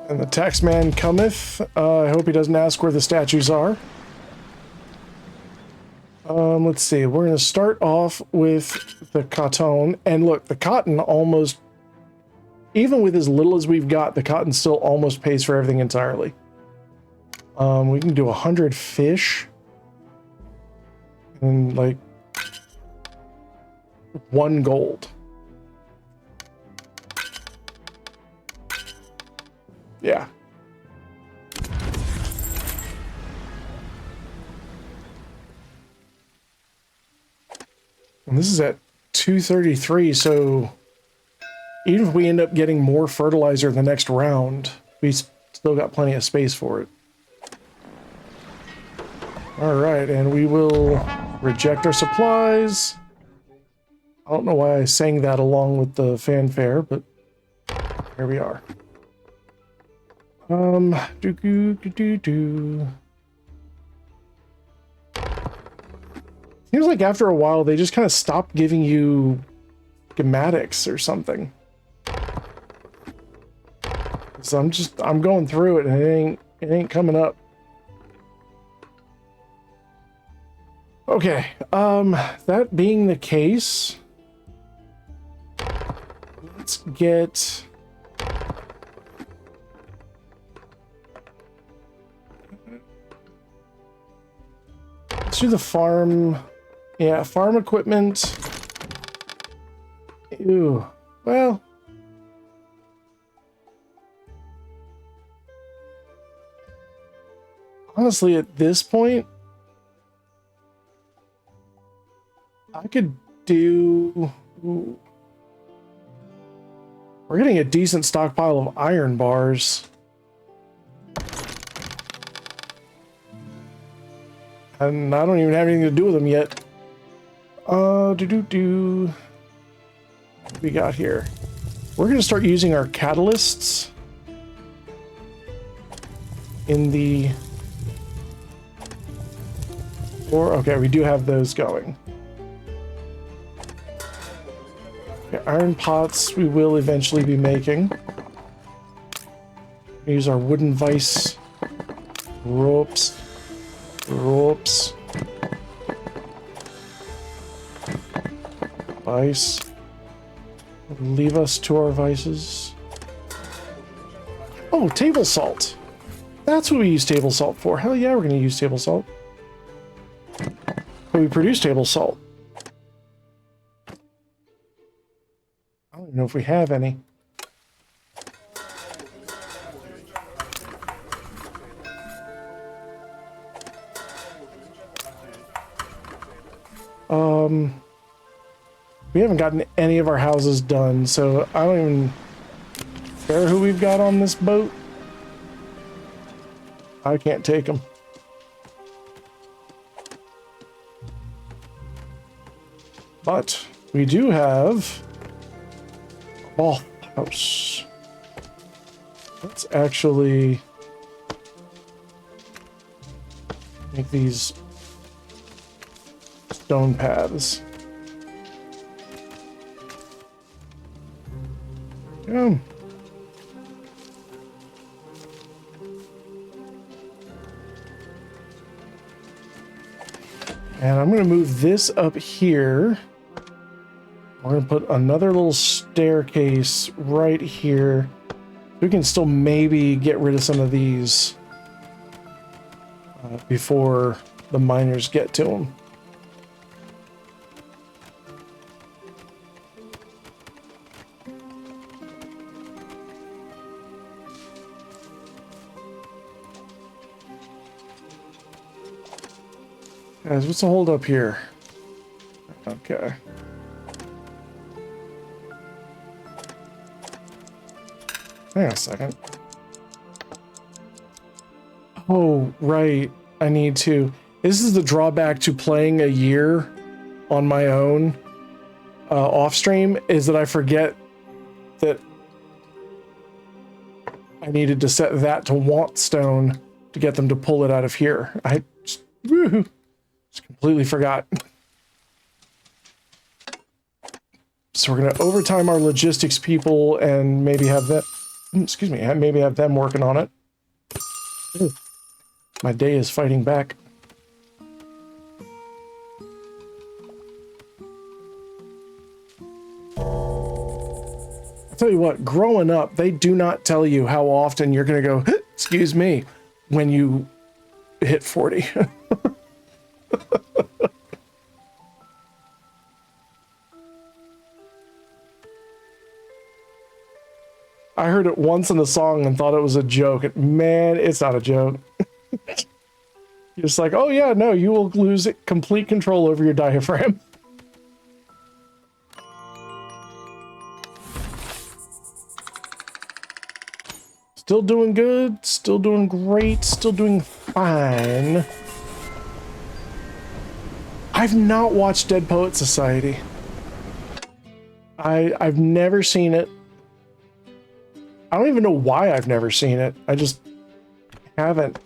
And the taxman cometh. I hope he doesn't ask where the statues are. Let's see. We're going to start off with the cotton. And look, the cotton almost, even with as little as we've got, the cotton still almost pays for everything entirely. We can do 100 fish. And like 1 gold. Yeah. And this is at 233, so even if we end up getting more fertilizer the next round, we still got plenty of space for it. All right, and we will reject our supplies. I don't know why I sang that along with the fanfare, but here we are. Seems like after a while they just kind of stop giving you schematics or something. So I'm going through it and it ain't coming up. Okay, that being the case, let's get to the farm. Yeah, farm equipment. Ew. Well. Honestly, at this point, I could do... Ooh. We're getting a decent stockpile of iron bars. And I don't even have anything to do with them yet. What we got here? We're going to start using our catalysts in the... okay, we do have those going. Okay, iron pots we will eventually be making. Use our wooden vise ropes. Vice. Leave us to our vices. Oh, table salt. That's what we use table salt for. Hell yeah, we're going to use table salt. But we produce table salt. I don't even know if we have any. We haven't gotten any of our houses done, so I don't even care who we've got on this boat. I can't take them. But we do have a ball house. Let's actually make these stone paths. Yeah. And I'm going to move this up here. We're going to put another little staircase right here. We can still maybe get rid of some of these before the miners get to them. Guys, what's the hold up here? Okay. Hang on a second. Oh, right. I need to. This is the drawback to playing a year on my own off stream, is that I forget that I needed to set that to want stone to get them to pull it out of here. I just, woohoo, just completely forgot. So we're going to overtime our logistics people and maybe have that, excuse me, maybe have them working on it. Ooh. My day is fighting back. I'll tell you what, growing up, they do not tell you how often you're going to go, excuse me, when you hit 40. I heard it once in the song and thought it was a joke. Man, it's not a joke. You're just like, oh yeah, no, you will lose complete control over your diaphragm. Still doing good, still doing great, still doing fine. I've not watched Dead Poet Society. I've never seen it. I don't even know why I've never seen it. I just haven't.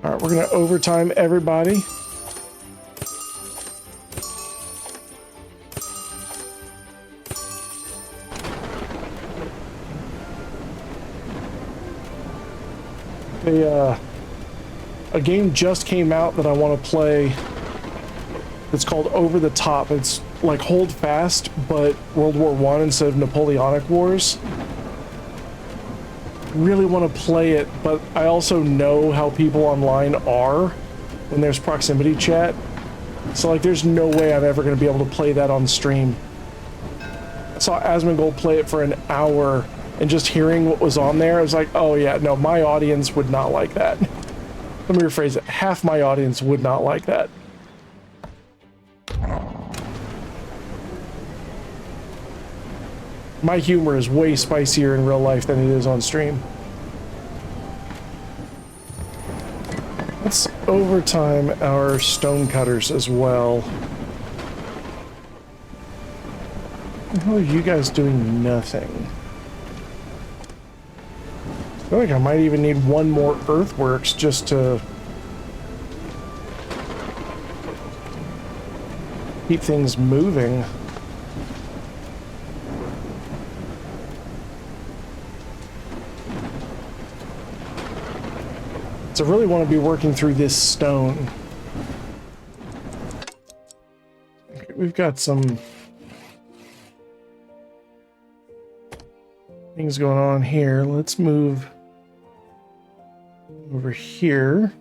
All right, we're going to overtime everybody. A game just came out that I want to play. It's called Over the Top. It's like Hold Fast, but World War I instead of Napoleonic Wars. Really want to play it, but I also know how people online are when there's proximity chat. So like there's no way I'm ever going to be able to play that on stream. I saw Asmongold play it for an hour, and just hearing what was on there, I was like, oh yeah, no, my audience would not like that. Let me rephrase it. Half my audience would not like that. My humor is way spicier in real life than it is on stream. Let's overtime our stonecutters as well. What the hell are you guys doing? Nothing. I feel like I might even need one more earthworks just to keep things moving. So I really want to be working through this stone. Okay, we've got some things going on here. Let's move over here.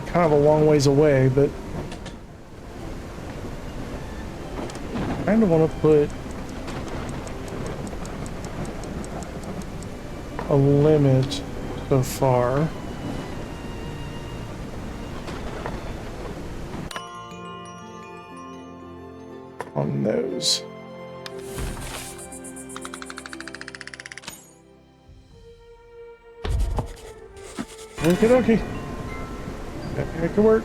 Kind of a long ways away, but I kind of want to put a limit so far. On those. Okie dokie. That could work.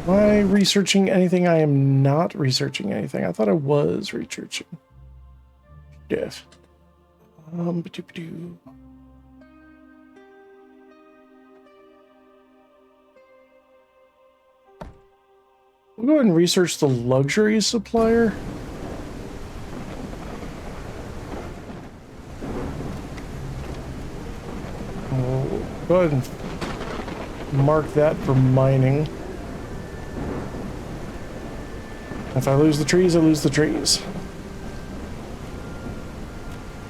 Am I researching anything? I am not researching anything. I thought I was researching. Diff. Ba-doo-ba-doo. We'll go ahead and research the luxury supplier. We'll go ahead and mark that for mining. If I lose the trees, I lose the trees.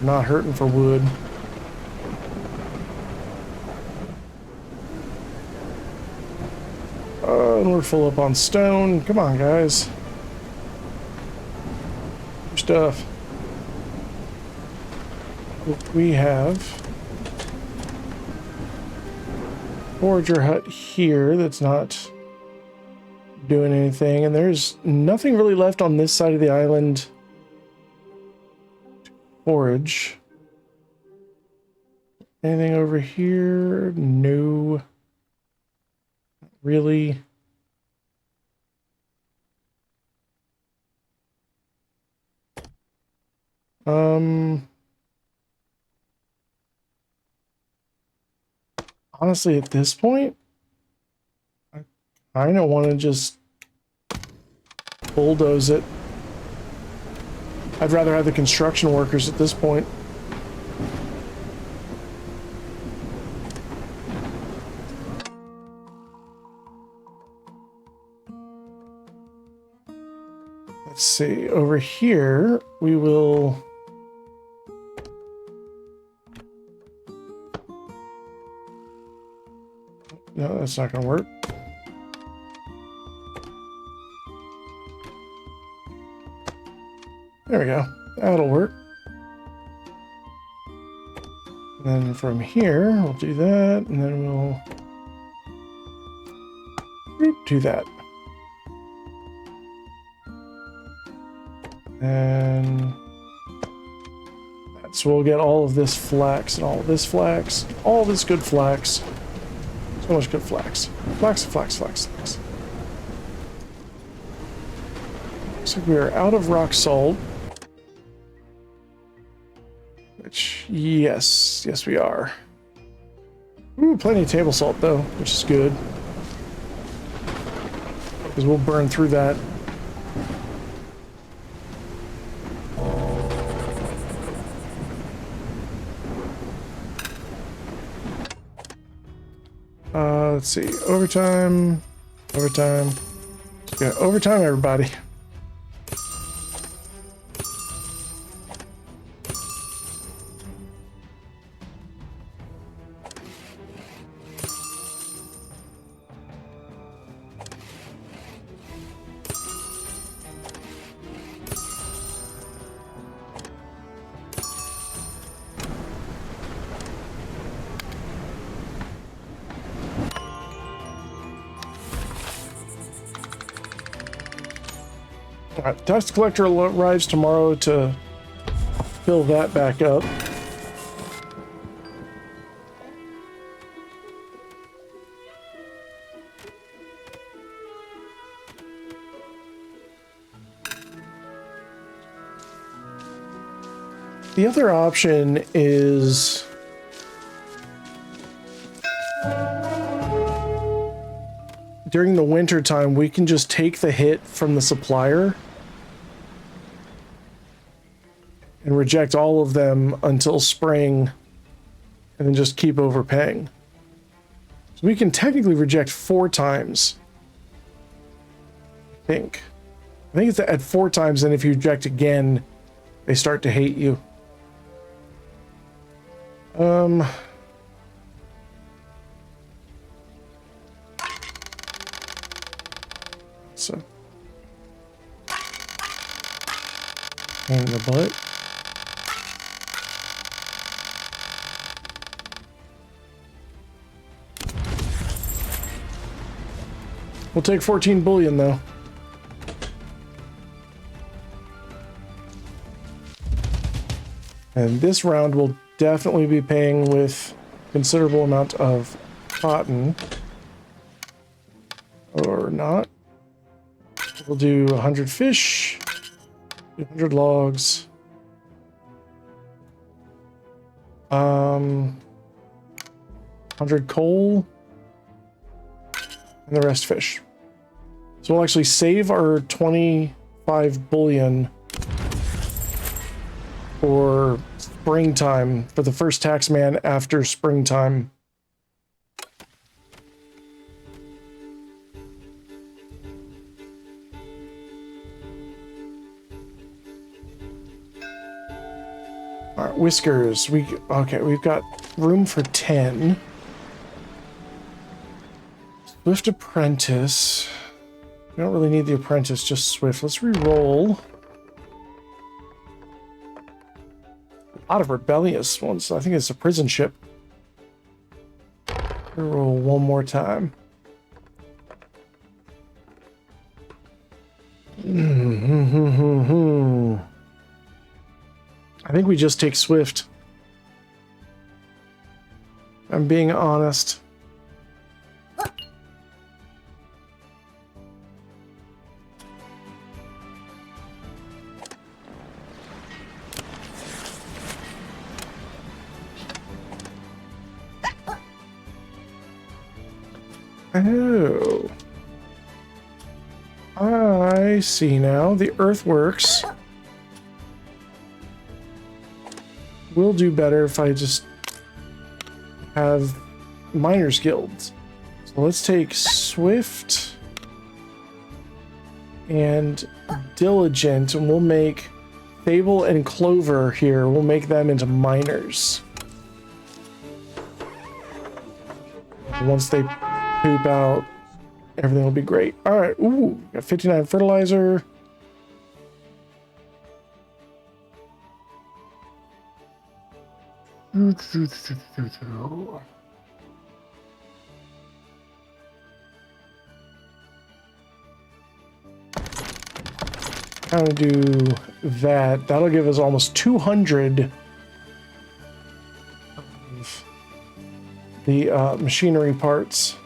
Not hurting for wood. And we're full up on stone. Come on, guys. Your stuff. We have forager hut here that's not doing anything, and there's nothing really left on this side of the island to forage. Anything over here? No. Not really. Honestly, at this point, I kind of want to just bulldoze it. I'd rather have the construction workers at this point. Let's see, over here, we will... No, that's not going to work. There we go. That'll work. And then from here, we'll do that, and then we'll do that. And so we'll get all of this flax and all of this flax, all this good flax. So much good flax. Flax, flax, flax, flax. Looks like we are out of rock salt. Which, yes, we are. Ooh, plenty of table salt though, which is good. Because we'll burn through that. Let's see, overtime. Yeah, overtime, everybody. Alright, tax collector arrives tomorrow to fill that back up. The other option is during the winter time, we can just take the hit from the supplier and reject all of them until spring and then just keep overpaying. So we can technically reject 4 times. I think it's at 4 times, and if you reject again, they start to hate you. So in the butt. We'll take 14 bullion though. And this round will definitely be paying with considerable amount of cotton. Or not. We'll do 100 fish, 200 logs. 100 coal. And the rest fish. So we'll actually save our 25 bullion for springtime, for the first tax man after springtime. All right, Whiskers. Okay, we've got room for 10. Swift Apprentice. We don't really need the apprentice, just Swift. Let's re-roll. A lot of rebellious ones. I think it's a prison ship. Re-roll one more time. I think we just take Swift. I'm being honest. Oh. I see now. The earthworks will do better if I just have miners guilds. So let's take Swift and Diligent, and we'll make Fable and Clover here. We'll make them into miners. Once they poop out, everything will be great. All right. Ooh, got 59 fertilizer. How to do that? That'll give us almost 200 of the machinery parts.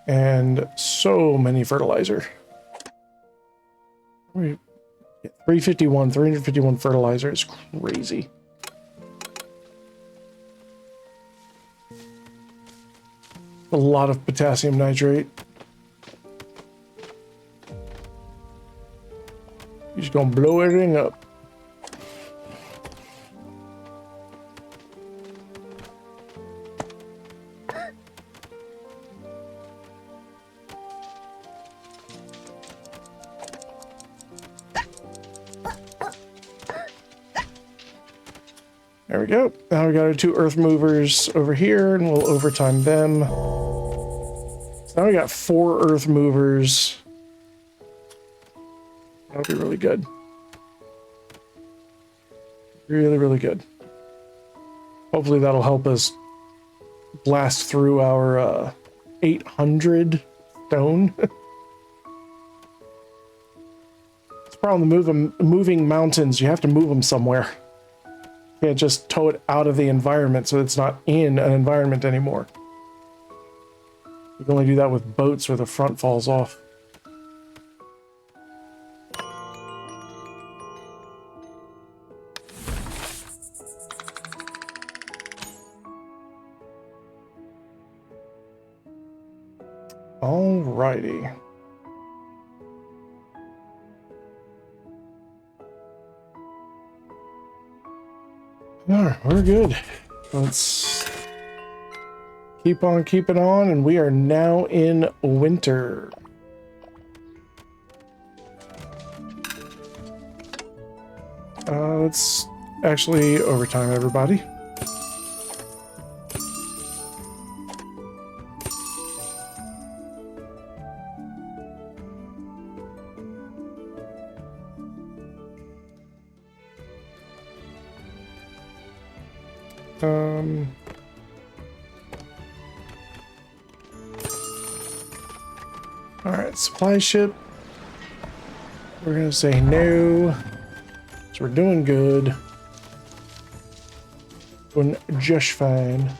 And so many fertilizer. 351 fertilizer is crazy. A lot of potassium nitrate. You're just gonna blow everything up. There we go. Now we got our 2 earth movers over here, and we'll overtime them. So now we got 4 earth movers. That'll be really good. Really, really good. Hopefully that'll help us blast through our 800 stone. It's a problem with moving mountains. You have to move them somewhere. You can't just tow it out of the environment so it's not in an environment anymore. You can only do that with boats where the front falls off. Alrighty. Alright, we're good. Let's keep on keeping on, and we are now in winter. Let's actually overtime everybody. All right, supply ship. We're gonna say no. So we're doing good. Doing just fine.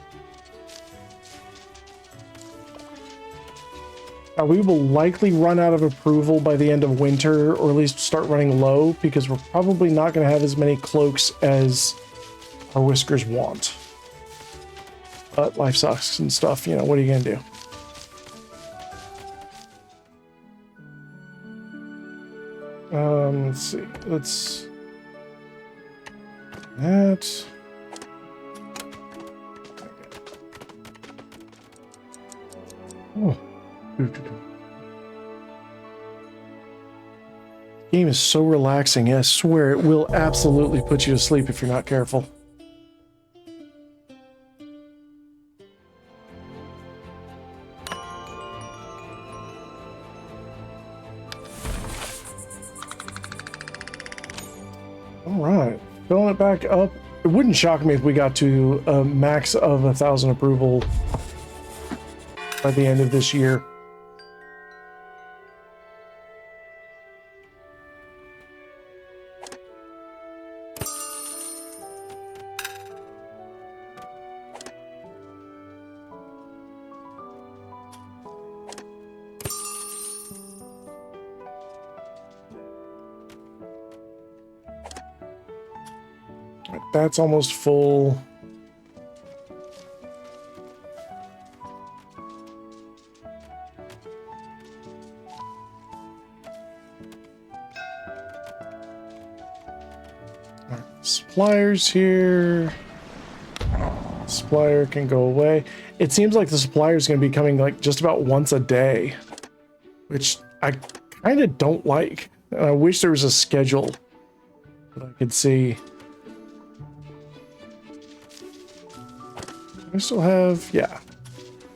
We will likely run out of approval by the end of winter, or at least start running low, because we're probably not going to have as many cloaks as our Whiskers want. But life sucks and stuff, you know, what are you going to do? Let's see. Let's... That... Oh. Game is so relaxing. Yeah, I swear it will absolutely put you to sleep if you're not careful. All right, filling it back up. It wouldn't shock me if we got to a max of 1,000 approval by the end of this year. That's almost full. Suppliers here. Supplier can go away. It seems like the supplier is going to be coming like just about once a day, which I kind of don't like. And I wish there was a schedule that I could see. I still have, yeah,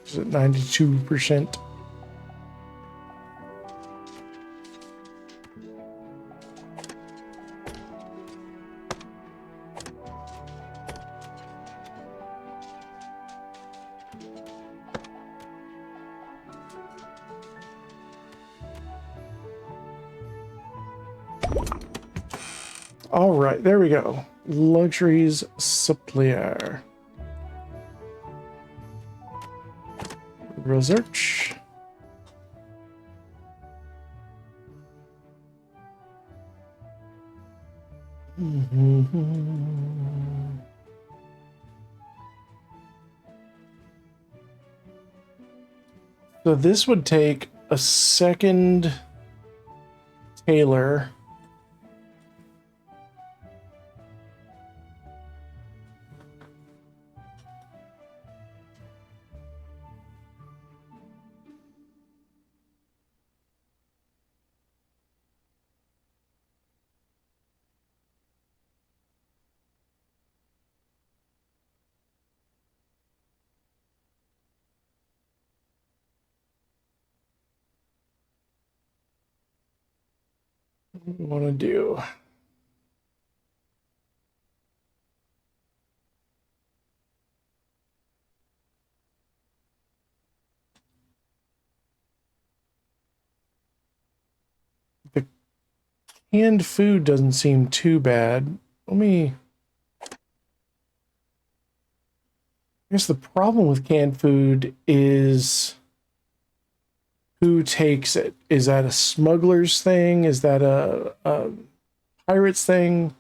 is it 92%? All right, there we go. Luxuries supplier. Research. So this would take a second tailor. What we want to do? The canned food doesn't seem too bad. Let me... I guess the problem with canned food is who takes it. Is that a smuggler's thing? Is that a pirate's thing?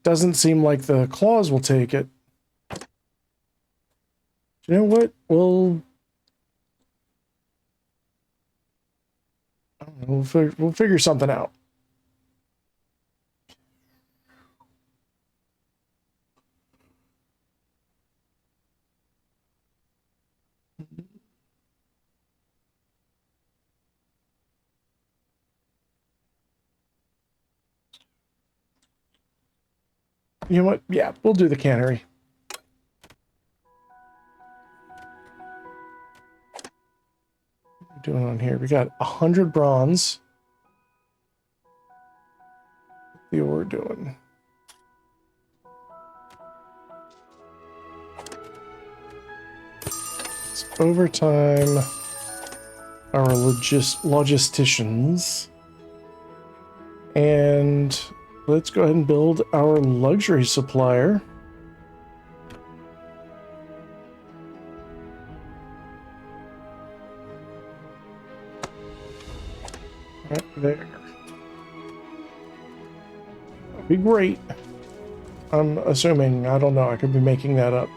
Doesn't seem like the claws will take it. You know what? We'll we'll figure something out. You know what? Yeah, we'll do the cannery. What are we doing on here? We got 100 bronze. See what we're doing. It's overtime. Our logisticians. And let's go ahead and build our luxury supplier. Right there. That'd be great. I'm assuming. I don't know. I could be making that up.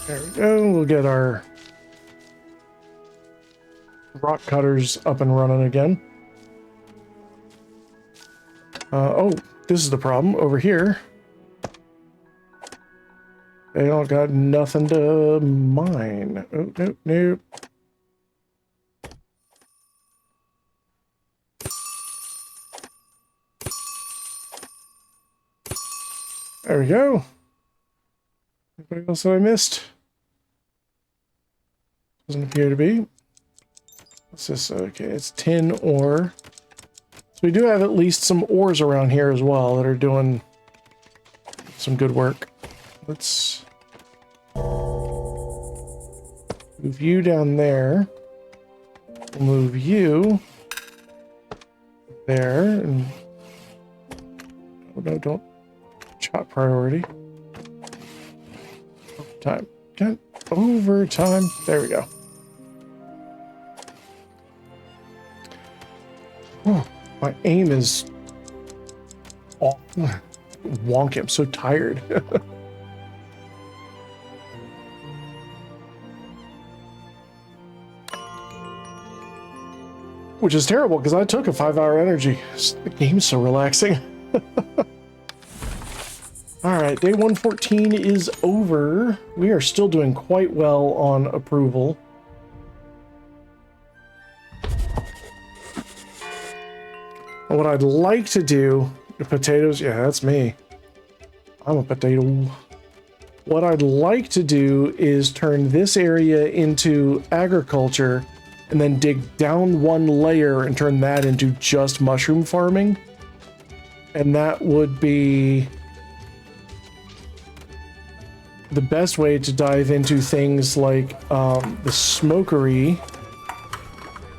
There we go. We'll get our rock cutters up and running again. Oh, this is the problem over here. They don't got nothing to mine. Oh, nope, nope. There we go. Anything else that I missed? Doesn't appear to be. What's this? Okay, it's tin ore. So we do have at least some ores around here as well that are doing some good work. Let's move you down there. We'll move you there. And oh no, don't chop priority. Overtime. Get overtime. There we go. Oh, my aim is off. Wonky. I'm so tired. Which is terrible because I took a 5-hour energy. The game's so relaxing. All right, day 114 is over. We are still doing quite well on approval. What I'd like to do, the potatoes, yeah, that's me. I'm a potato. What I'd like to do is turn this area into agriculture and then dig down one layer and turn that into just mushroom farming. And that would be the best way to dive into things like the smokery,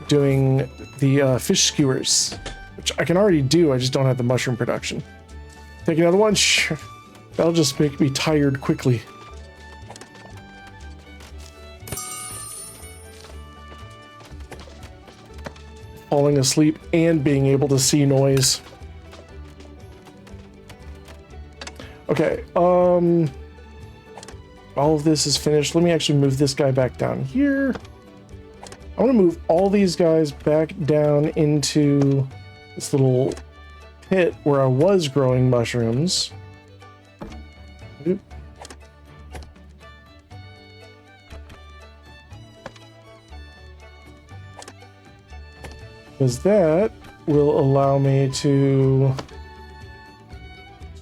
doing the fish skewers, which I can already do, I just don't have the mushroom production. Take another one. That'll just make me tired quickly. Falling asleep and being able to see noise. Okay, all of this is finished. Let me actually move this guy back down here. I want to move all these guys back down into this little pit where I was growing mushrooms. Oop. Because that will allow me to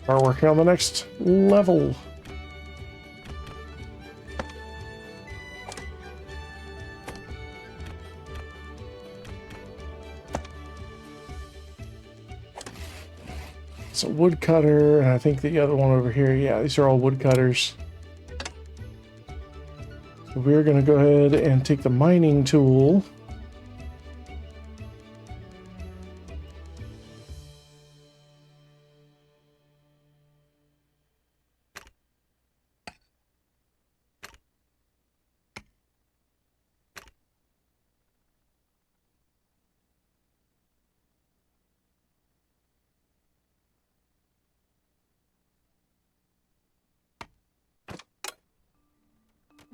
start working on the next level. It's a woodcutter, and I think the other one over here, yeah, these are all woodcutters. So we're going to go ahead and take the mining tool.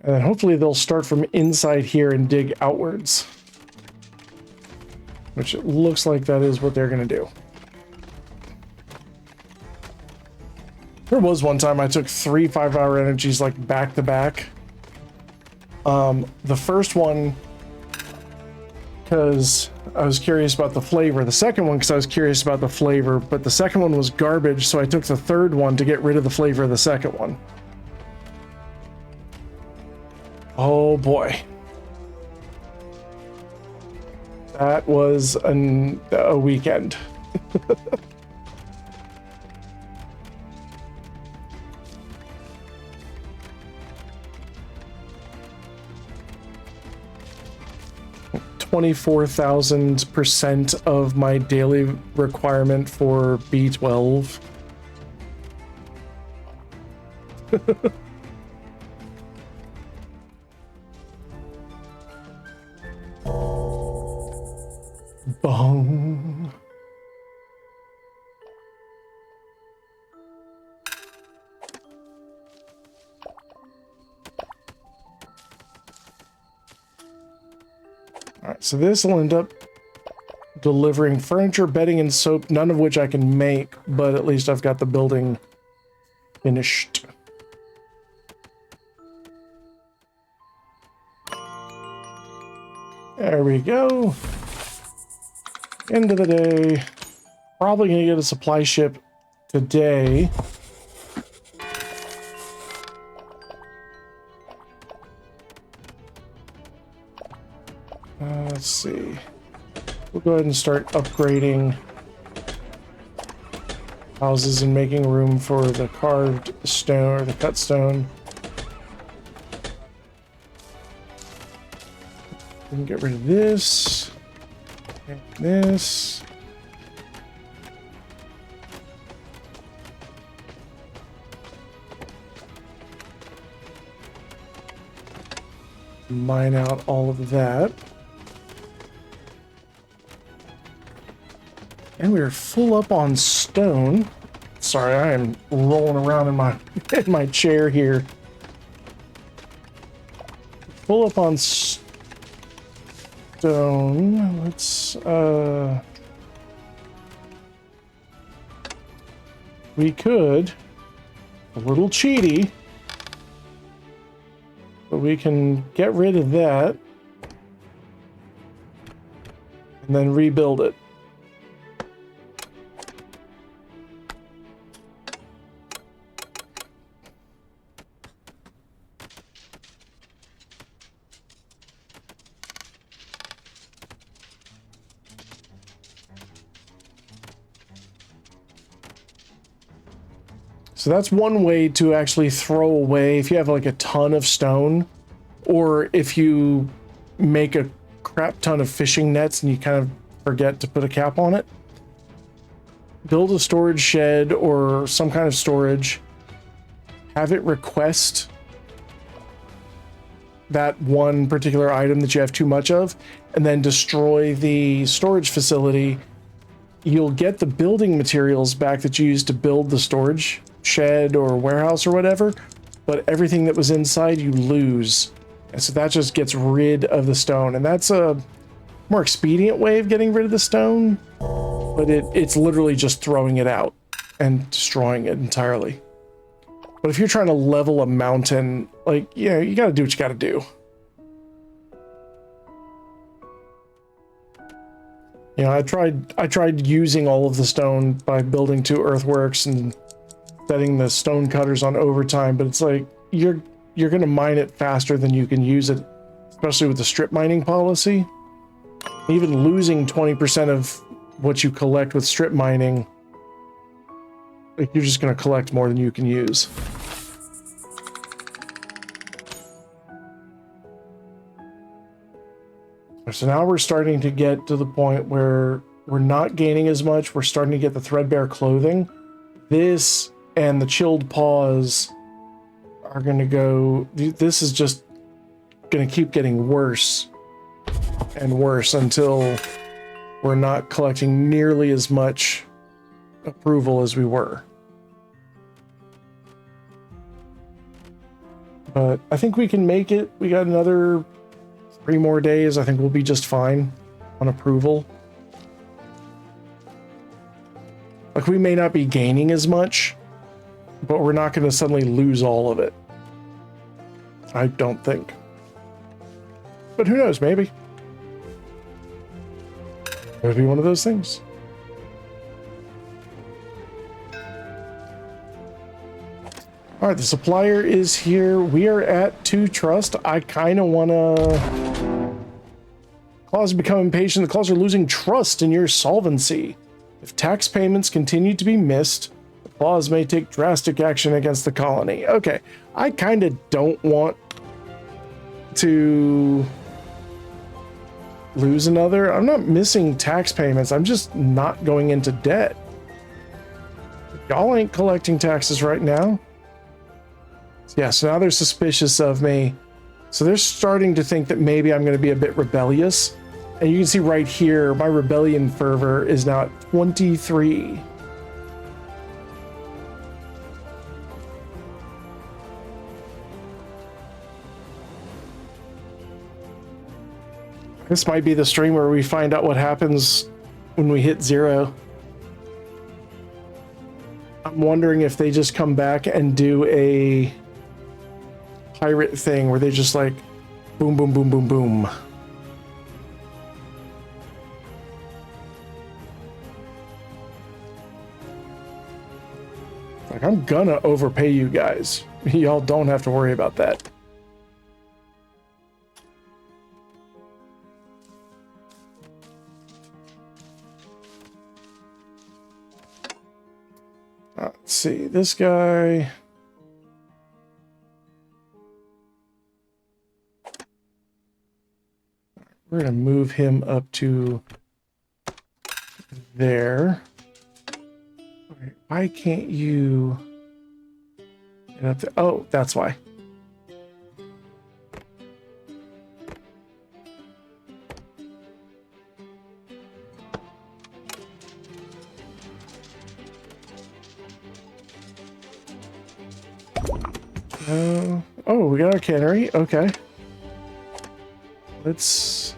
And hopefully they'll start from inside here and dig outwards. Which it looks like that is what they're going to do. There was one time I took 3 5-hour energies like back to back. The first one, because I was curious about the flavor. The second one, because I was curious about the flavor. But the second one was garbage, so I took the third one to get rid of the flavor of the second one. Oh boy. That was a weekend. $24,000% of my daily requirement for B12. Bong. All right, so this will end up delivering furniture, bedding, and soap, none of which I can make, but at least I've got the building finished. There we go. End of the day. Probably gonna get a supply ship today. Let's see. We'll go ahead and start upgrading houses and making room for the carved stone or the cut stone. We can get rid of this. And this. Mine out all of that. And we're full up on stone. Sorry, I am rolling around in my in my chair here. Full up on stone. Let's we could, a little cheaty, but we can get rid of that and then rebuild it. So that's one way to actually throw away if you have like a ton of stone, or if you make a crap ton of fishing nets and you kind of forget to put a cap on it. Build a storage shed or some kind of storage. Have it request that one particular item that you have too much of, and then destroy the storage facility. You'll get the building materials back that you used to build the storage shed or warehouse or whatever, but everything that was inside you lose. And so that just gets rid of the stone, and that's a more expedient way of getting rid of the stone, but it's literally just throwing it out and destroying it entirely. But if you're trying to level a mountain, like, you know, you got to do what you got to do. You know, I tried using all of the stone by building 2 earthworks and setting the stone cutters on overtime, but it's like you're going to mine it faster than you can use it, especially with the strip mining policy. Even losing 20% of what you collect with strip mining, like, you're just going to collect more than you can use. So now we're starting to get to the point where we're not gaining as much. We're starting to get the threadbare clothing. This and the chilled paws are going to go... This is just going to keep getting worse and worse until we're not collecting nearly as much approval as we were. But I think we can make it. We got another 3 more days. I think we'll be just fine on approval. Like, we may not be gaining as much, but we're not going to suddenly lose all of it. I don't think. But who knows, maybe. It would be one of those things. All right, the supplier is here. We are at 2 trust. I kind of want to... Claws become impatient. The claws are losing trust in your solvency. If tax payments continue to be missed, the claws may take drastic action against the colony. Okay, I kind of don't want to lose another. I'm not missing tax payments. I'm just not going into debt. Y'all ain't collecting taxes right now. Yeah, so now they're suspicious of me. So they're starting to think that maybe I'm going to be a bit rebellious. And you can see right here, my rebellion fervor is now at 23. This might be the stream where we find out what happens when we hit 0. I'm wondering if they just come back and do a pirate thing where they just like boom, boom, boom, boom, boom. Like, I'm gonna overpay you guys. Y'all don't have to worry about that. Let's see, this guy. We're gonna move him up to there. Okay, why can't you get up there? Oh, that's why. Oh, we got our cannery. Okay. Let's.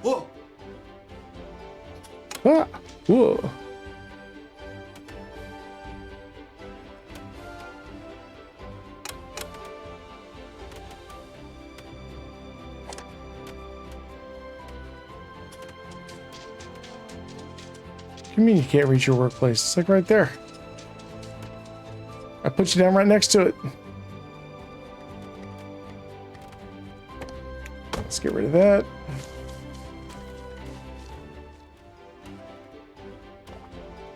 Whoa! Ah! Whoa! What do you mean you can't reach your workplace? It's like right there. I put you down right next to it. Let's get rid of that.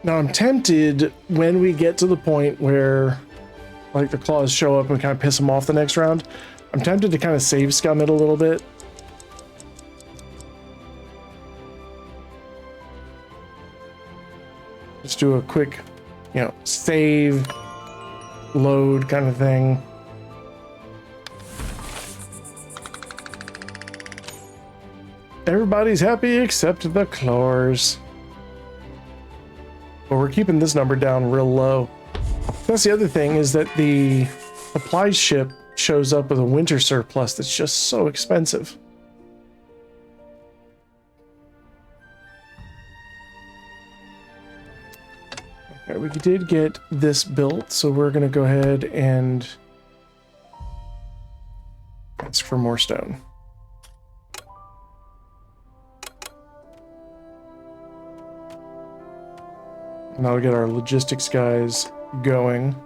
Now I'm tempted when we get to the point where like the claws show up and kind of piss them off the next round. I'm tempted to kind of save scum it a little bit. Just do a quick, save, load kind of thing. Everybody's happy except the claws. But we're keeping this number down real low. That's the other thing, is that the supply ship shows up with a winter surplus that's just so expensive. Okay, we did get this built, so we're gonna go ahead and ask for more stone. And that'll get our logistics guys going.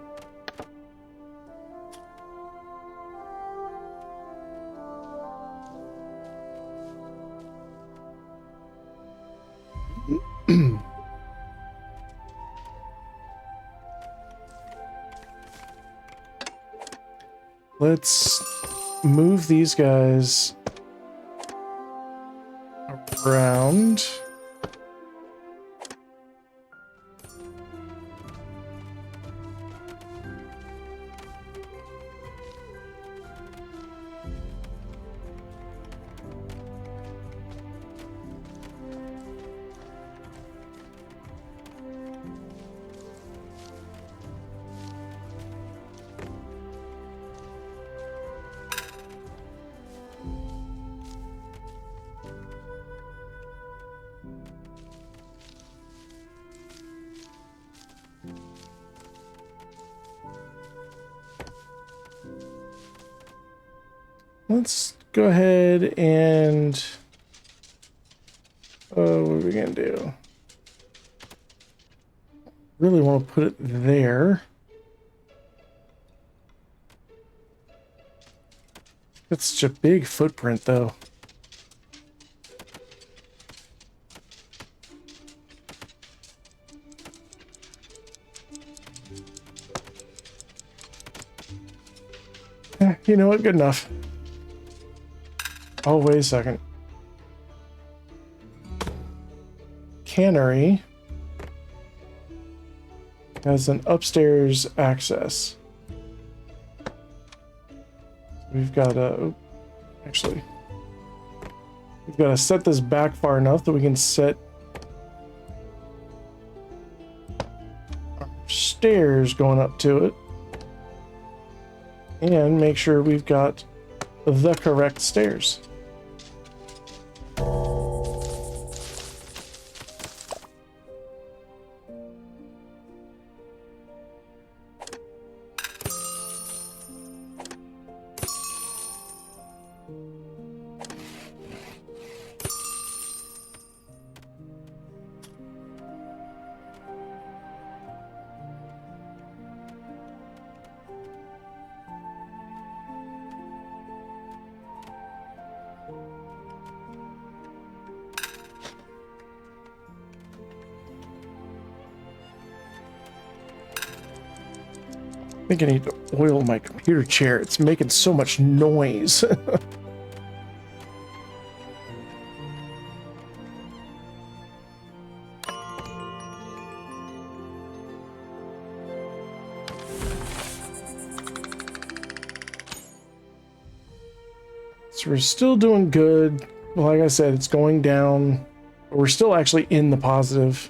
Let's move these guys around. Let's go ahead and what are we gonna do? Really want to put it there. That's such a big footprint though. You know what? Good enough. Oh, wait a second. Cannery. has an upstairs access. We've got to, actually, we've got to set this back far enough that we can set our stairs going up to it. And make sure we've got the correct stairs. I think I need to oil my computer chair. It's making so much noise. So we're still doing good. Like I said, it's going down. But we're still actually in the positive.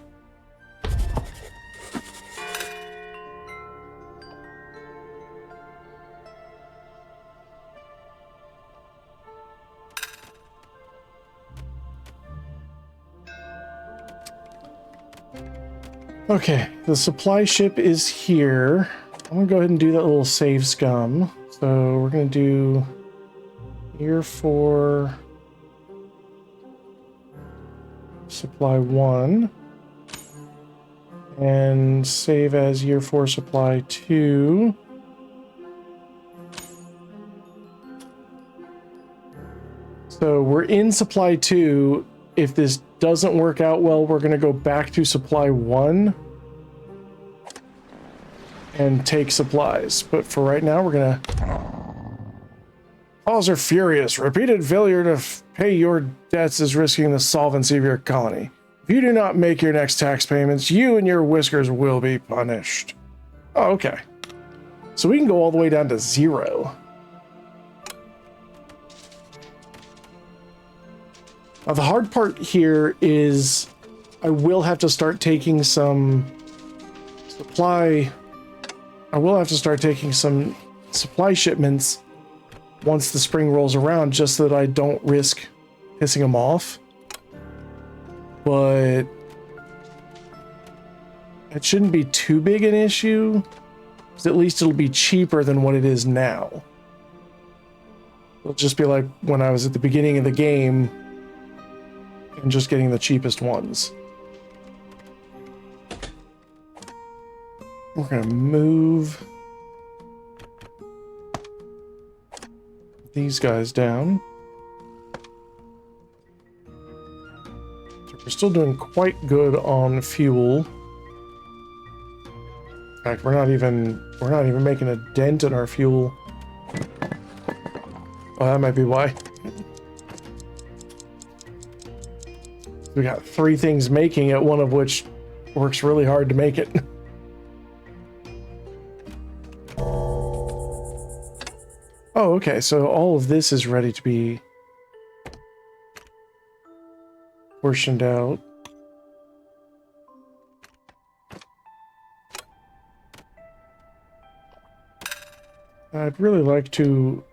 Okay, the supply ship is here. I'm gonna go ahead and do that little save scum. So we're gonna do year 4 supply 1 and save as year 4 supply 2. So we're in supply 2. If this doesn't work out well, we're going to go back to supply 1 and take supplies. But for right now, we're going to... Paws are furious. Repeated failure to pay your debts is risking the solvency of your colony. If you do not make your next tax payments, you and your Whiskers will be punished. Oh, okay. So we can go all the way down to 0. Now, the hard part here is I will have to start taking some supply. I will have to start taking some supply shipments once the spring rolls around, just so that I don't risk pissing them off. But it shouldn't be too big an issue, because at least it'll be cheaper than what it is now. It'll just be like when I was at the beginning of the game and just getting the cheapest ones. We're gonna move these guys down. So we're still doing quite good on fuel. In fact, we're not even making a dent in our fuel. Oh, that might be why. We got 3 things making it, one of which works really hard to make it. Oh, okay, so all of this is ready to be portioned out. I'd really like to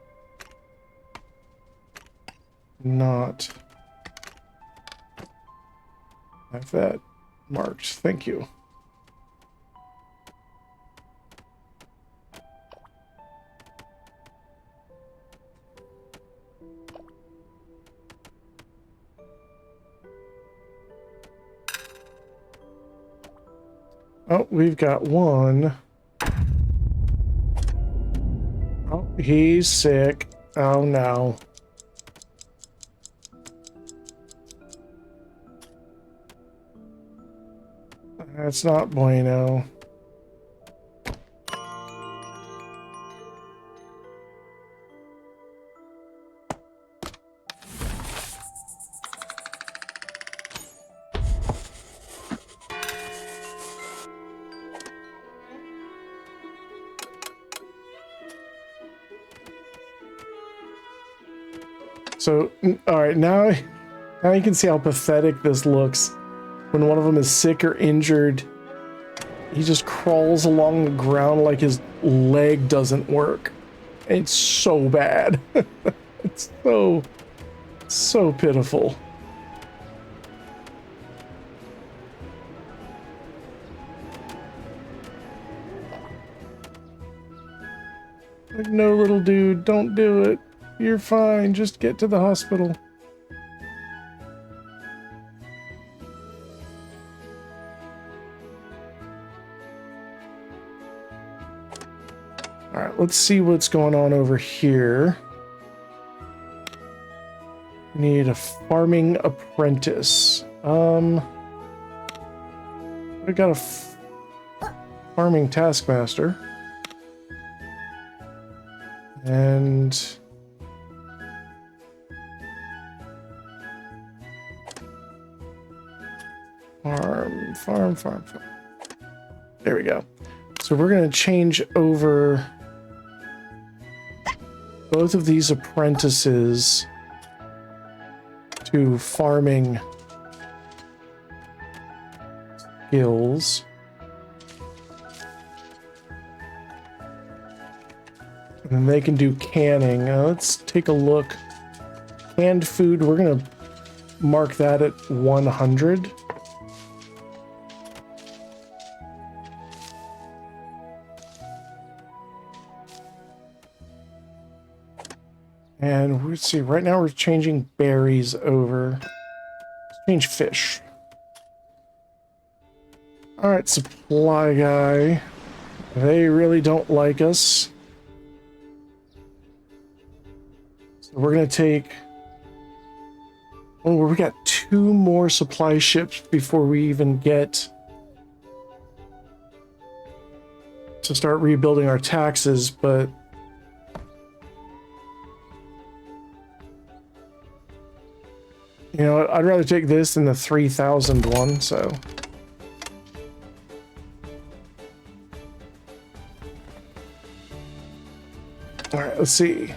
not have that marked. Thank you. Oh, we've got one. Oh, he's sick. Oh no. That's not bueno. So, all right, now you can see how pathetic this looks. When one of them is sick or injured, he just crawls along the ground like his leg doesn't work. It's so bad. It's so pitiful. Like, no, little dude, don't do it. You're fine. Just get to the hospital. All right, let's see what's going on over here. We need a farming apprentice. We got a farming taskmaster. And farm. There we go. So we're going to change over both of these apprentices to farming skills. And then they can do canning. Let's take a look. Canned food, we're going to mark that at 100. And let's see, right now we're changing berries over. Let's change fish. All right, supply guy. They really don't like us. So we're going to take... Oh, we got 2 more supply ships before we even get to start rebuilding our taxes, but... You know, I'd rather take this than the 3,000 one, so... Alright, let's see.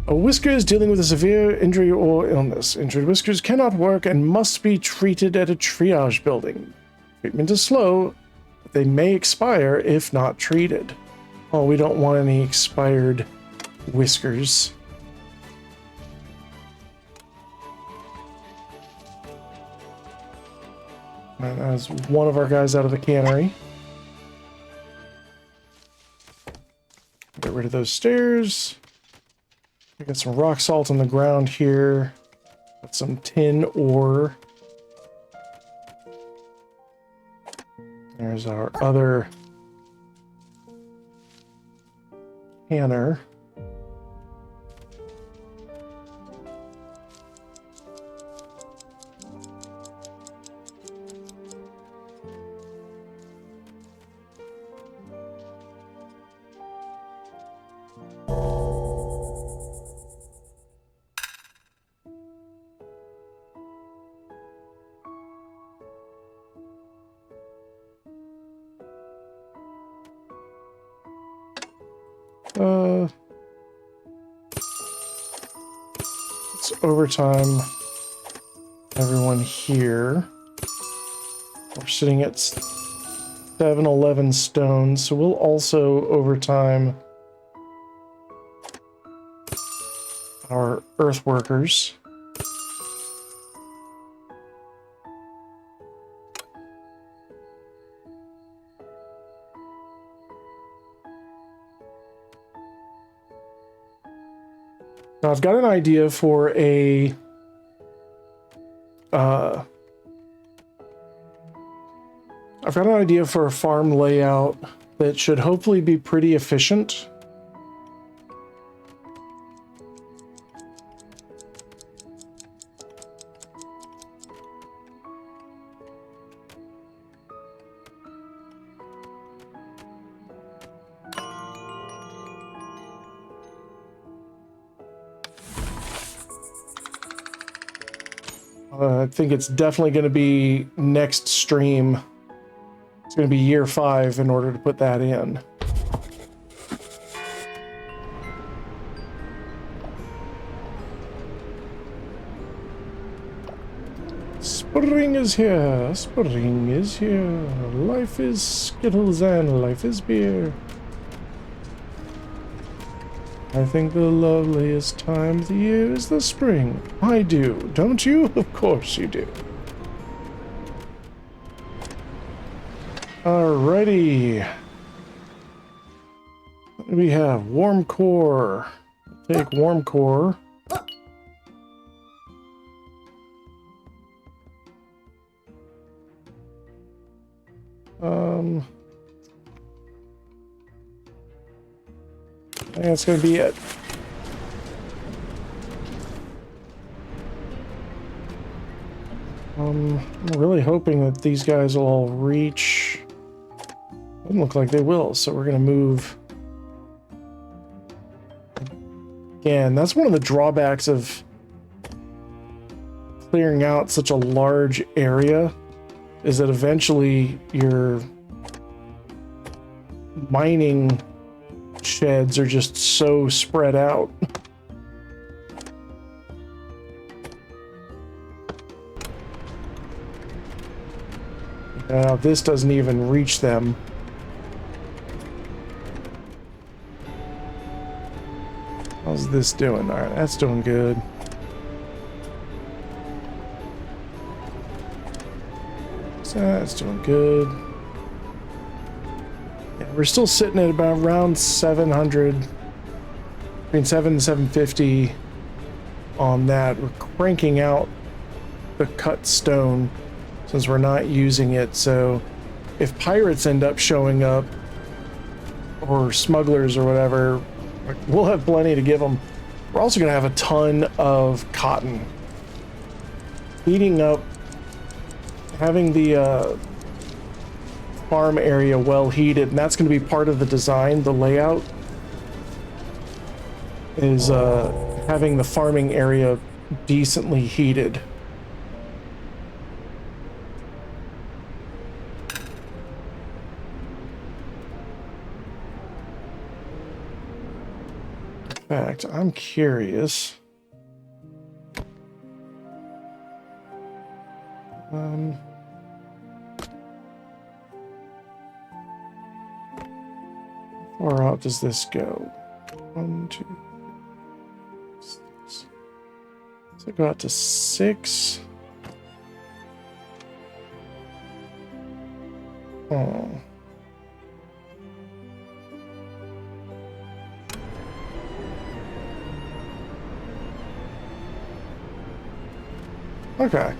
A Whisker is dealing with a severe injury or illness. Injured Whiskers cannot work and must be treated at a triage building. Treatment is slow, but they may expire if not treated. Oh, we don't want any expired Whiskers. And that's one of our guys out of the cannery. Get rid of those stairs. We got some rock salt on the ground here. Got some tin ore. There's our other canner. It's overtime. Everyone here. We're sitting at 711 stone, so we'll also overtime our earth workers. Now I've got an idea for a farm layout that should hopefully be pretty efficient. I think it's definitely going to be next stream. It's going to be year 5 in order to put that in. Spring is here. Spring is here. Life is Skittles and life is beer. I think the loveliest time of the year is the spring. I do, don't you? Of course you do. Alrighty. What do we have? Warm core. Take warm core. I think that's gonna be it. I'm really hoping that these guys will all reach. Doesn't look like they will, so we're gonna move. Again, that's one of the drawbacks of clearing out such a large area, is that eventually your mining sheds are just so spread out. Now this doesn't even reach them. How's this doing? All right, that's doing good. So that's doing good. Yeah, we're still sitting at about around 700, between 7 and 750 on that. We're cranking out the cut stone since we're not using it. So if pirates end up showing up, or smugglers or whatever, we'll have plenty to give them. We're also going to have a ton of cotton. Heating up, having the farm area well heated, and that's going to be part of the design, the layout, is having the farming area decently heated. In fact, I'm curious. How far out does this go? 1, 2, 6. Does it go out to 6? Oh. Okay.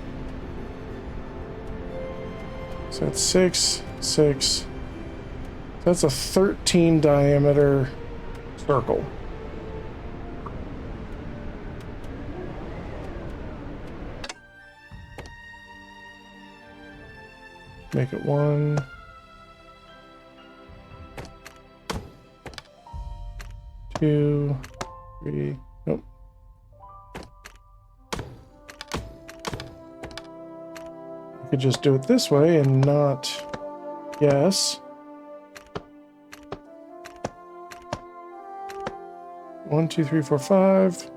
So that's 6, 6. That's a 13 diameter circle. Make it 1, 2, 3. Nope. I could just do it this way and not guess. 1, 2, 3, 4, 5.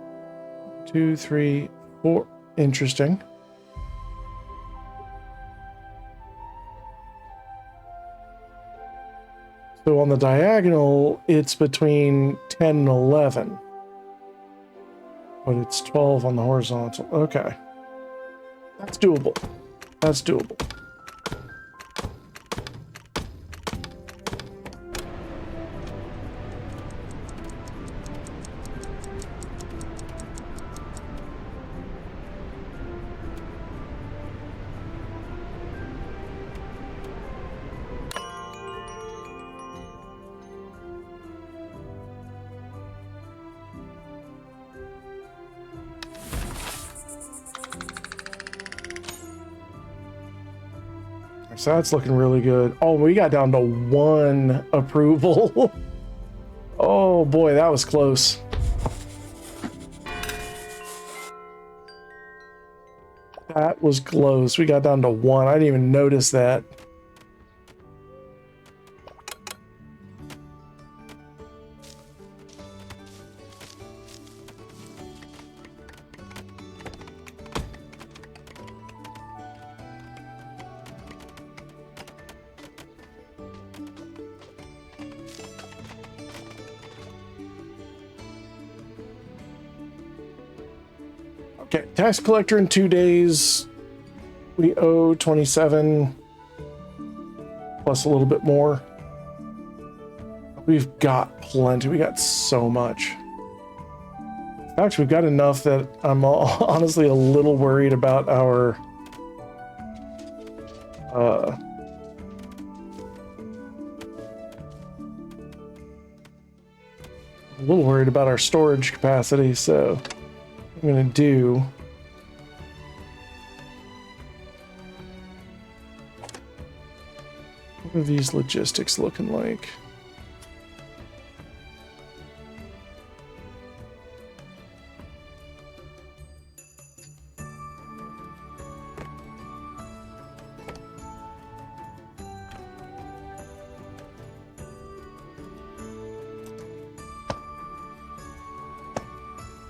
2, 3, 4. Interesting. So on the diagonal, it's between 10 and 11. But it's 12 on the horizontal. Okay. That's doable. That's doable. So that's looking really good. Oh, we got down to 1 approval. Oh boy, that was close. That was close. We got down to 1. I didn't even notice that. Okay, tax collector in 2 days. We owe 27 plus a little bit more. We've got plenty. We got so much. In fact, we've got enough that I'm honestly a little worried about our storage capacity, so I'm gonna do what are these logistics looking like?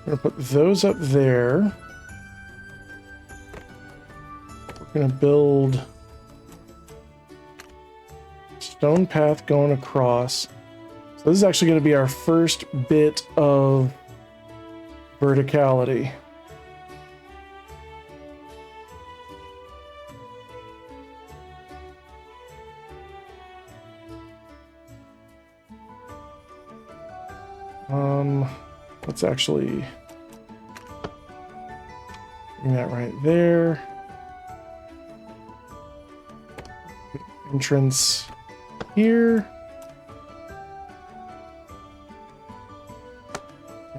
I'm gonna put those up there. We're gonna build stone path going across. So this is actually gonna be our first bit of verticality. Let's actually bring that right there. Entrance here.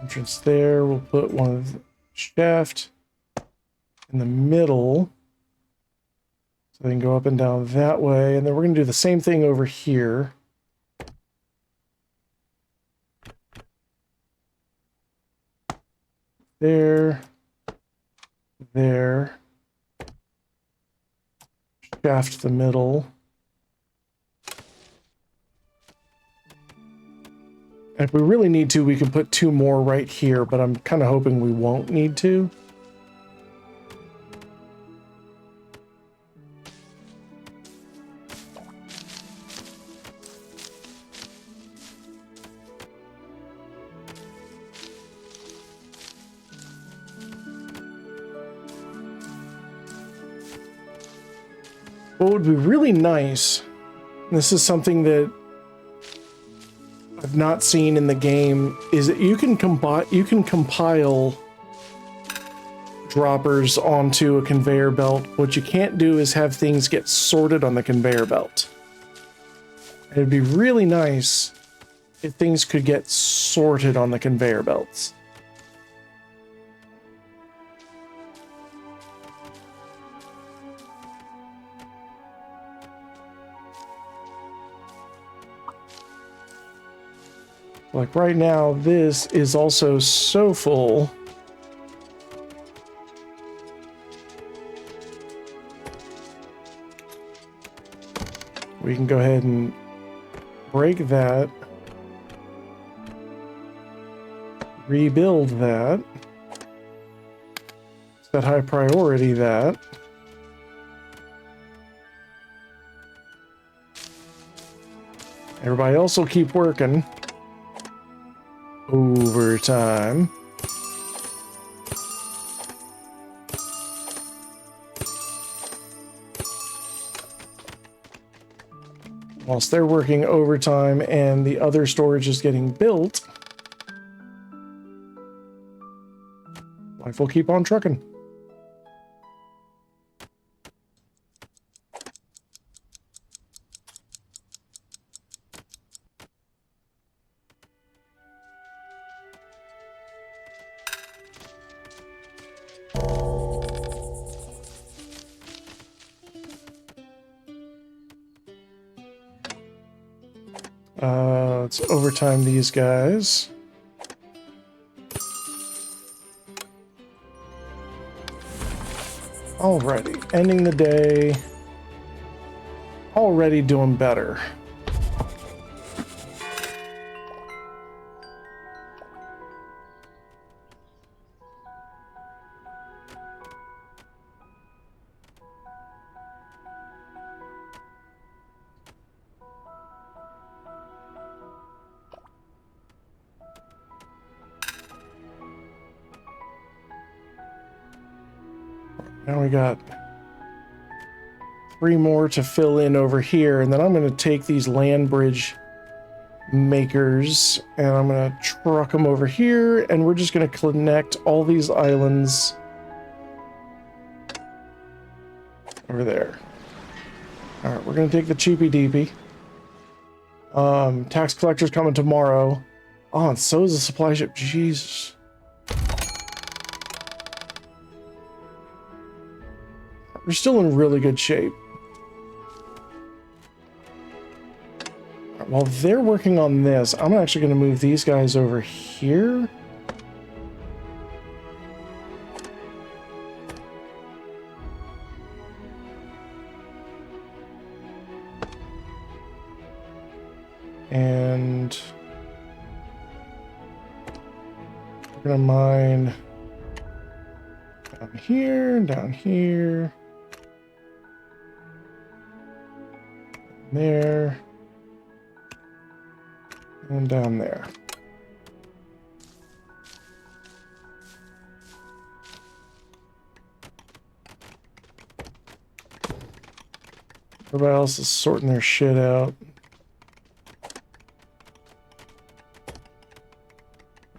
Entrance there. We'll put one of the shaft in the middle. So they can go up and down that way. And then we're going to do the same thing over here. There. There. Shaft the middle. And if we really need to, we can put 2 more right here, but I'm kind of hoping we won't need to. What would be really nice, and this is something that I've not seen in the game, is that you can compile droppers onto a conveyor belt. What you can't do is have things get sorted on the conveyor belt. And it'd be really nice if things could get sorted on the conveyor belts. Like right now, this is also so full. We can go ahead and break that. Rebuild that. Set high priority that. Everybody else will keep working. Overtime. Whilst they're working overtime and the other storage is getting built, life will keep on trucking. Let's overtime these guys. Alrighty, ending the day. Already doing better. Now we got 3 more to fill in over here, and then I'm going to take these land bridge makers and I'm going to truck them over here, and we're just going to connect all these islands over there. All right, we're going to take the cheapy deepy. Tax collector's coming tomorrow. Oh, and so is the supply ship. Jesus. We're still in really good shape. While they're working on this, I'm actually going to move these guys over here. And we're going to mine down here, there, and down there. Everybody else is sorting their shit out.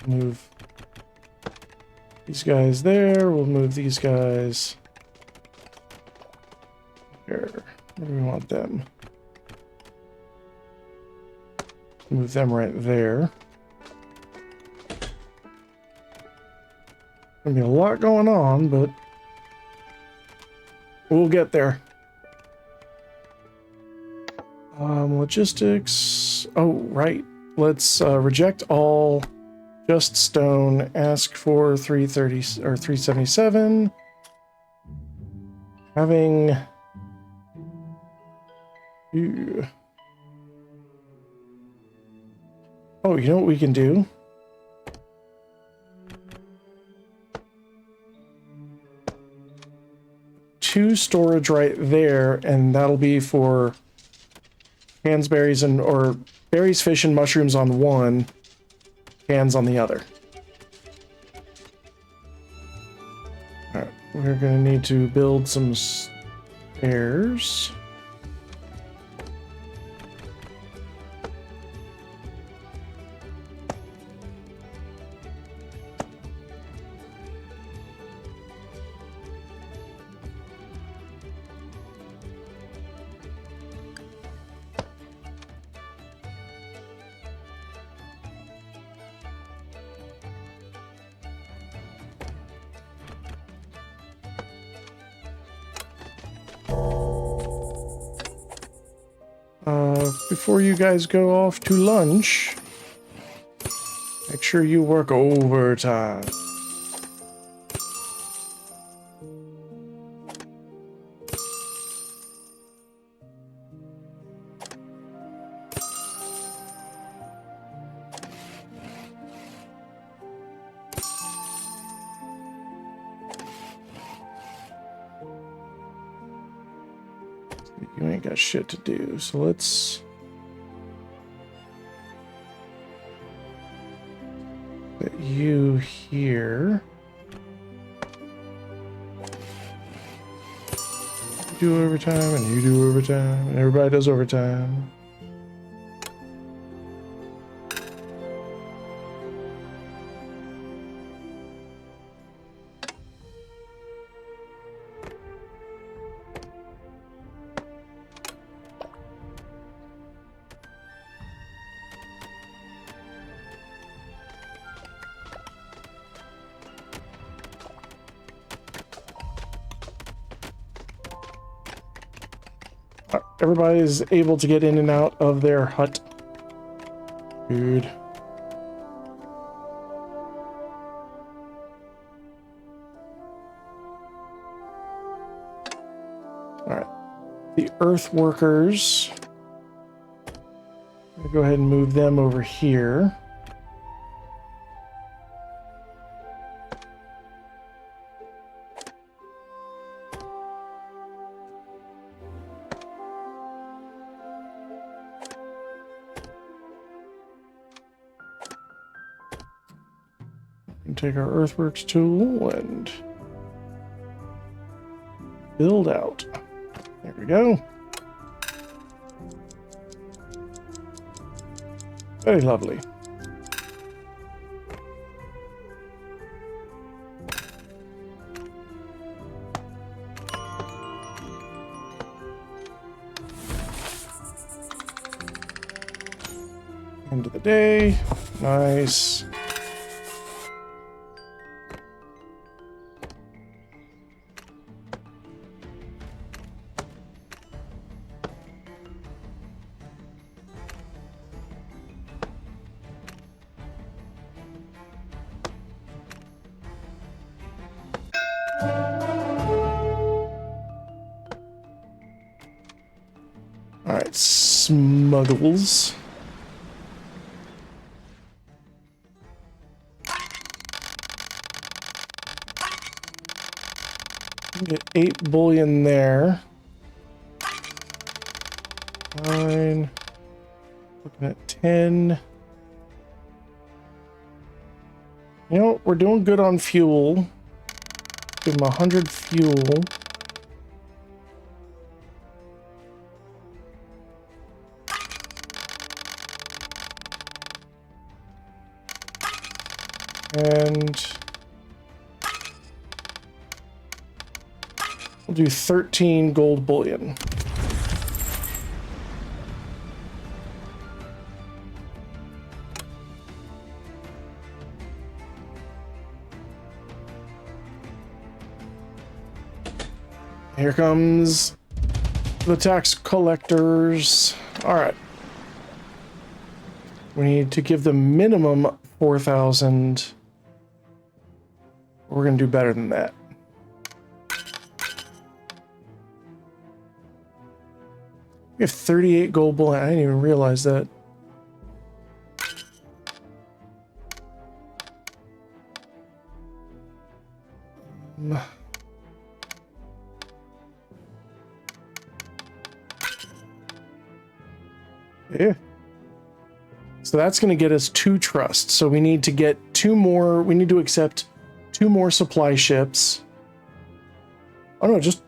Move these guys there. We'll move these guys here. Where do we want them? Move them right there. Gonna be a lot going on, but we'll get there. Logistics. Oh, right. Let's reject all. Just stone. Ask for 330 or 377. Having. Ew. Oh, you know what we can do? Two storage right there, and that'll be for cans, berries, and or berries, fish, and mushrooms on one, cans on the other. Alright, we're gonna need to build some stairs. Before you guys go off to lunch, make sure you work overtime. You ain't got shit to do, so let's put you here. You do overtime, and you do overtime, and everybody does overtime. Everybody is able to get in and out of their hut. Good. Alright. The earth workers. I'll go ahead and move them over here. Take our earthworks tool and build out. There we go. Very lovely. End of the day. Nice. All right, smuggles. Get 8 bullion there. 9. Looking at 10. You know, we're doing good on fuel. Give them 100 fuel. And we'll do 13 gold bullion. Here comes the tax collectors. All right. We need to give them minimum 4,000. We're going to do better than that. We have 38 gold bullion. I didn't even realize that. Yeah. So that's going to get us 2 trust. So we need to get 2 more. We need to accept 2 more supply ships. Oh no, just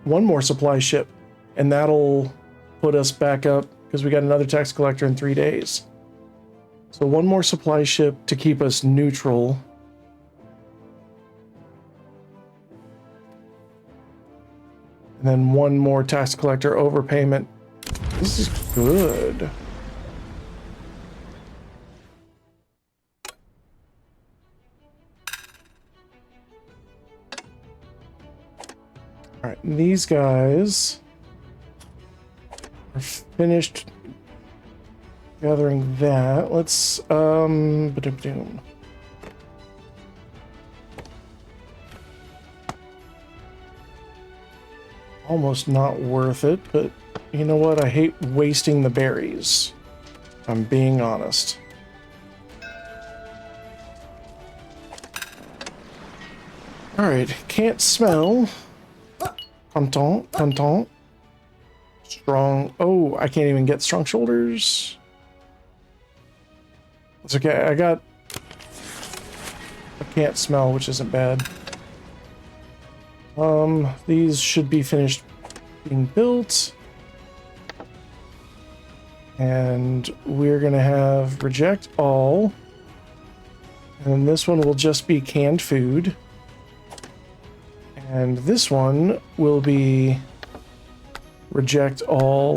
1 more supply ship. And that'll put us back up because we got another tax collector in 3 days. So 1 more supply ship to keep us neutral. And then 1 more tax collector overpayment. This is good. All right, these guys are finished gathering that. Let's ba-dum-dum. Almost not worth it, but you know what? I hate wasting the berries. If I'm being honest. All right, can't smell. Content, content. Strong. Oh, I can't even get strong shoulders. It's okay. I can't smell, which isn't bad. These should be finished being built. And we're gonna have reject all. And this one will just be canned food. And this one will be reject all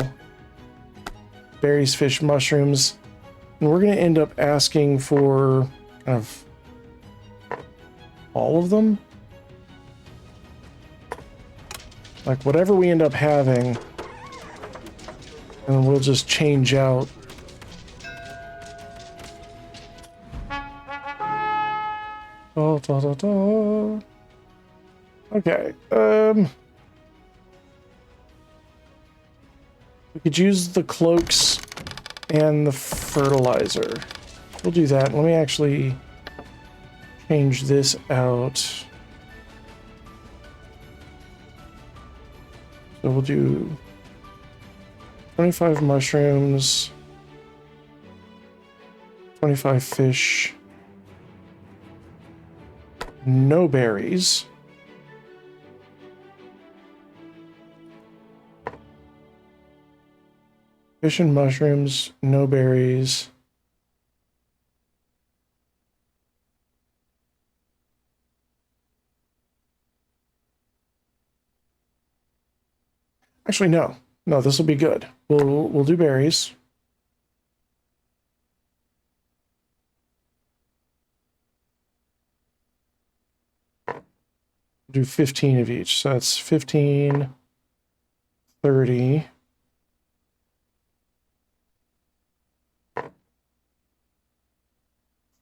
berries, fish, mushrooms. And we're going to end up asking for kind of all of them. Like whatever we end up having. And we'll just change out. Da, da, da, da. Okay, we could use the cloaks and the fertilizer. We'll do that. Let me actually change this out. So we'll do 25 mushrooms, 25 fish, no berries. Fish and mushrooms, no berries. Actually, no. No, this will be good. We'll do berries. Do 15 of each. So that's 15, 30.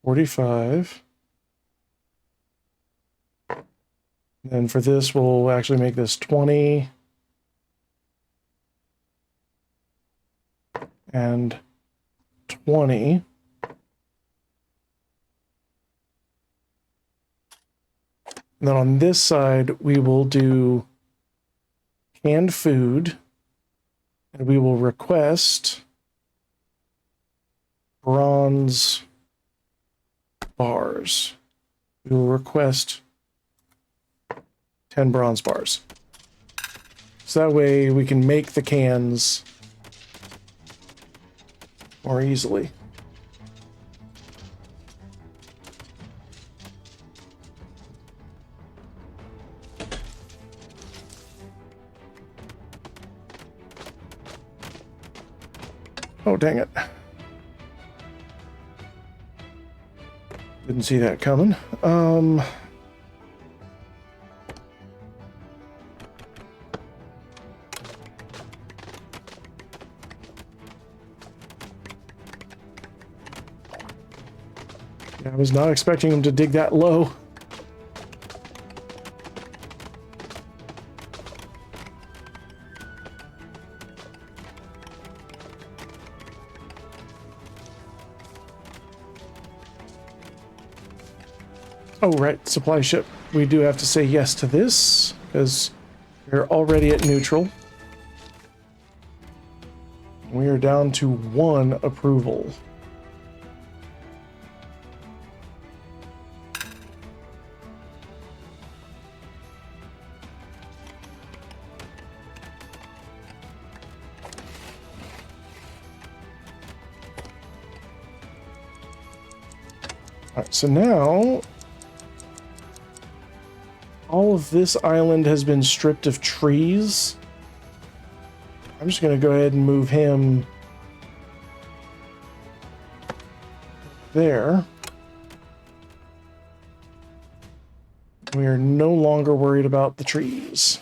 $45. And for this, we'll actually make this 20. And 20. And then on this side, we will do canned food. And we will request bronze bars. We will request 10 bronze bars. So that way we can make the cans more easily. Oh, dang it. Didn't see that coming. I was not expecting him to dig that low. Oh, right, supply ship. We do have to say yes to this, because we're already at neutral. We are down to 1 approval. All right, so now all of this island has been stripped of trees. I'm just going to go ahead and move him there. We are no longer worried about the trees.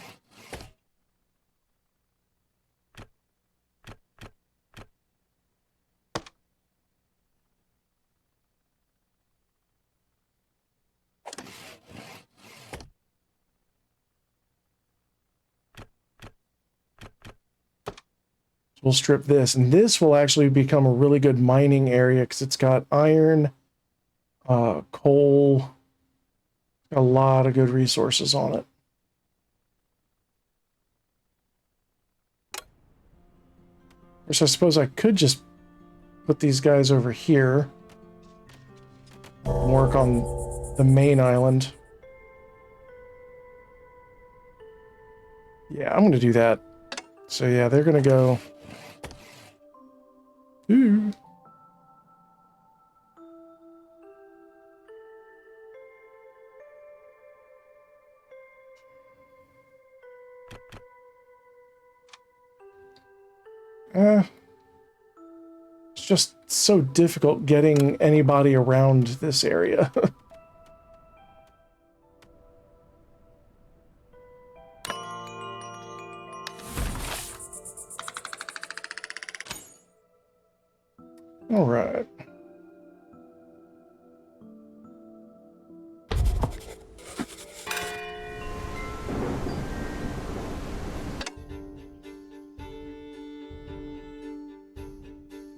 We'll strip this, and this will actually become a really good mining area because it's got iron, coal, a lot of good resources on it. Of course, I suppose I could just put these guys over here and work on the main island. Yeah, I'm going to do that. So yeah, they're going to go... Ooh. It's just so difficult getting anybody around this area. All right.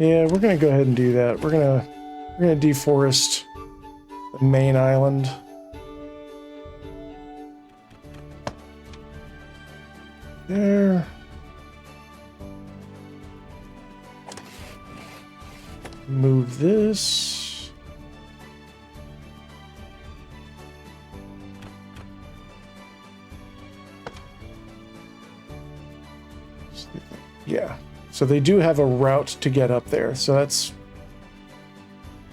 Yeah, we're gonna go ahead and do that. We're gonna deforest the main island. There. Move this. Yeah. So they do have a route to get up there. So that's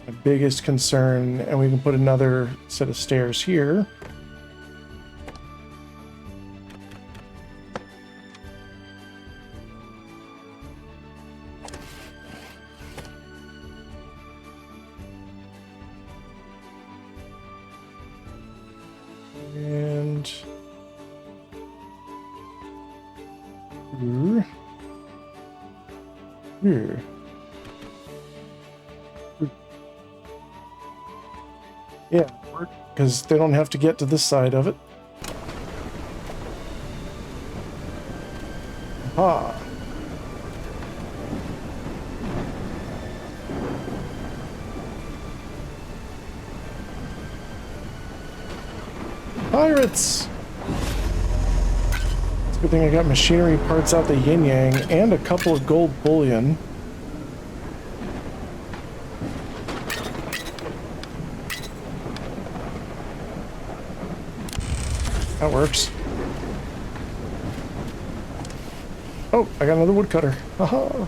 my biggest concern. And we can put another set of stairs here. And here. Yeah, because they don't have to get to this side of it. Aha. Pirates! It's a good thing I got machinery parts out the yin-yang and a couple of gold bullion. That works. Oh, I got another woodcutter. Haha.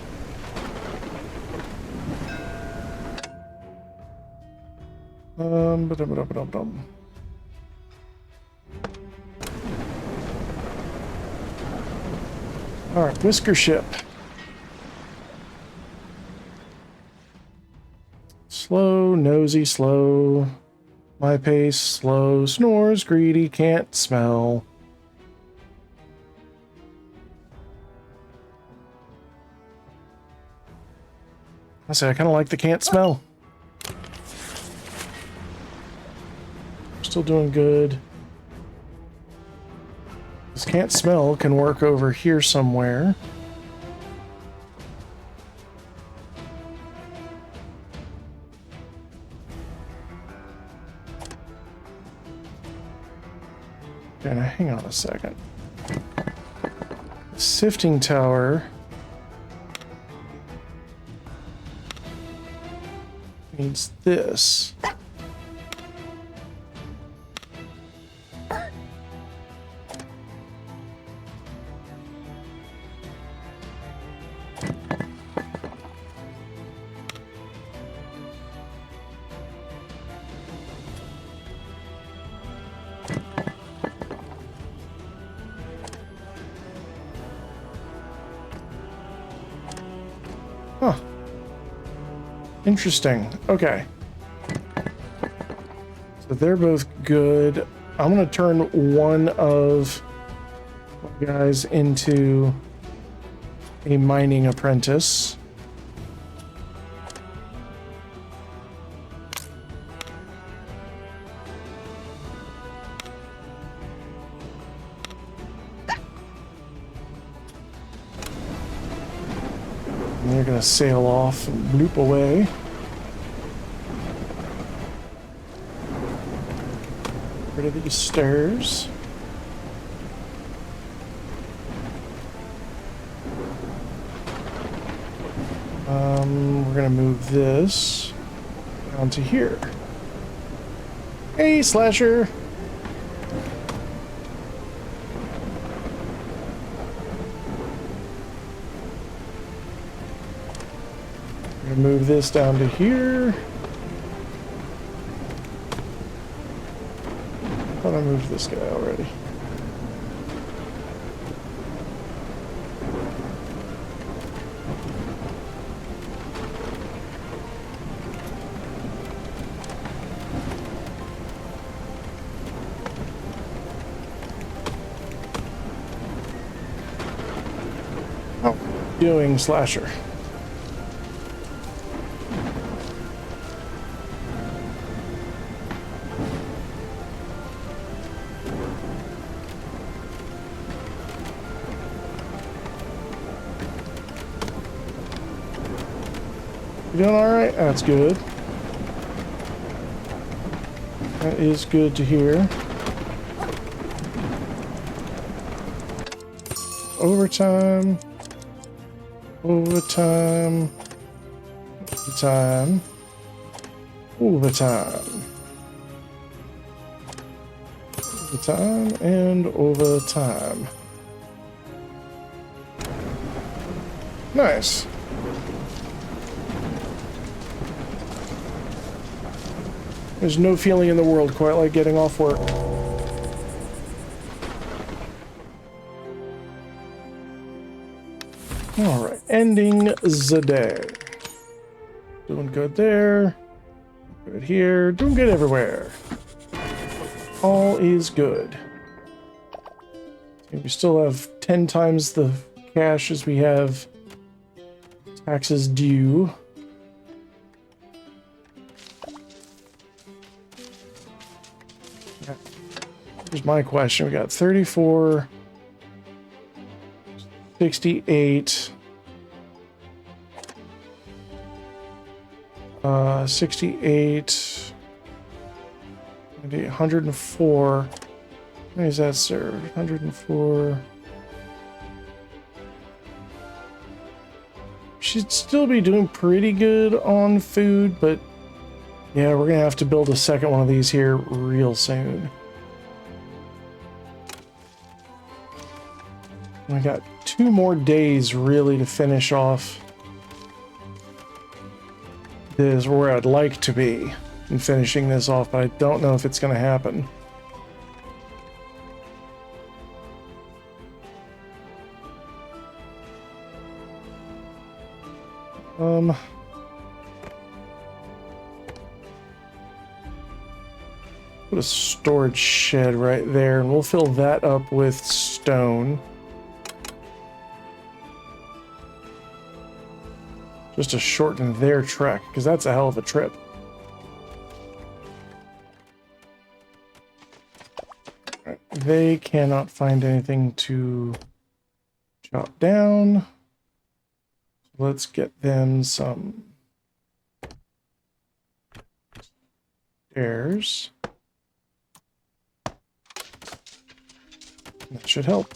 Ba-dum-ba-dum-ba-dum-ba-dum. All right, Whisker ship. Slow, nosy, slow. My pace, slow, snores, greedy, can't smell. I say I kind of like the can't smell. Still doing good. This can't smell can work over here somewhere. Okay, now hang on a second. Sifting tower needs this. Huh. Interesting. Okay. So they're both good. I'm going to turn one of my guys into a mining apprentice. And they're going to sail off and bloop away. Rid of these stairs. We're going to move this onto here. Hey, Slasher! Move this down to here. I thought I moved this guy already. How are you doing, Slasher? You doing alright? That's good. That is good to hear. Overtime. Overtime. Overtime. Overtime. Overtime and overtime. Nice. There's no feeling in the world quite like getting off work. Alright, ending the day. Doing good there. Good here. Doing good everywhere. All is good. We still have 10 times the cash as we have taxes due. Here's my question. We got 34, 68, 68, 104. How many is that, sir? 104. Should still be doing pretty good on food, but yeah, we're gonna have to build a second one of these here real soon. I got 2 more days really to finish off this where I'd like to be in finishing this off, but I don't know if it's going to happen. Put a storage shed right there, and we'll fill that up with stone. Just to shorten their trek, because that's a hell of a trip. Right. They cannot find anything to chop down. Let's get them some stairs. That should help.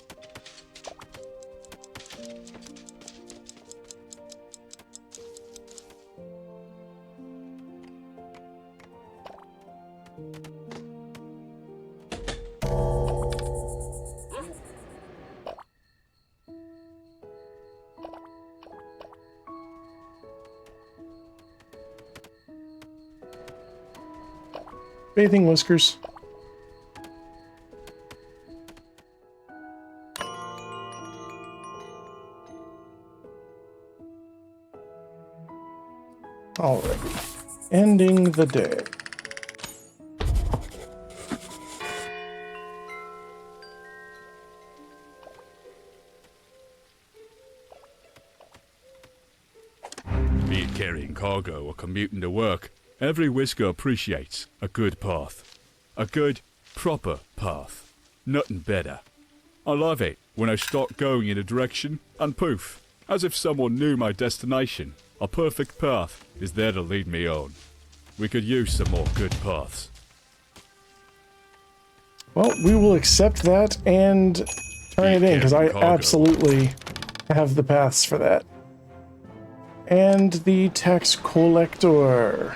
Bathing Whiskers. Alright. Ending the day. Be it carrying cargo or commuting to work, every Whisker appreciates a good path. A good, proper path. Nothing better. I love it when I start going in a direction and poof, as if someone knew my destination, a perfect path is there to lead me on. We could use some more good paths. Well, we will accept that and turn it in, because I absolutely have the paths for that. And the tax collector.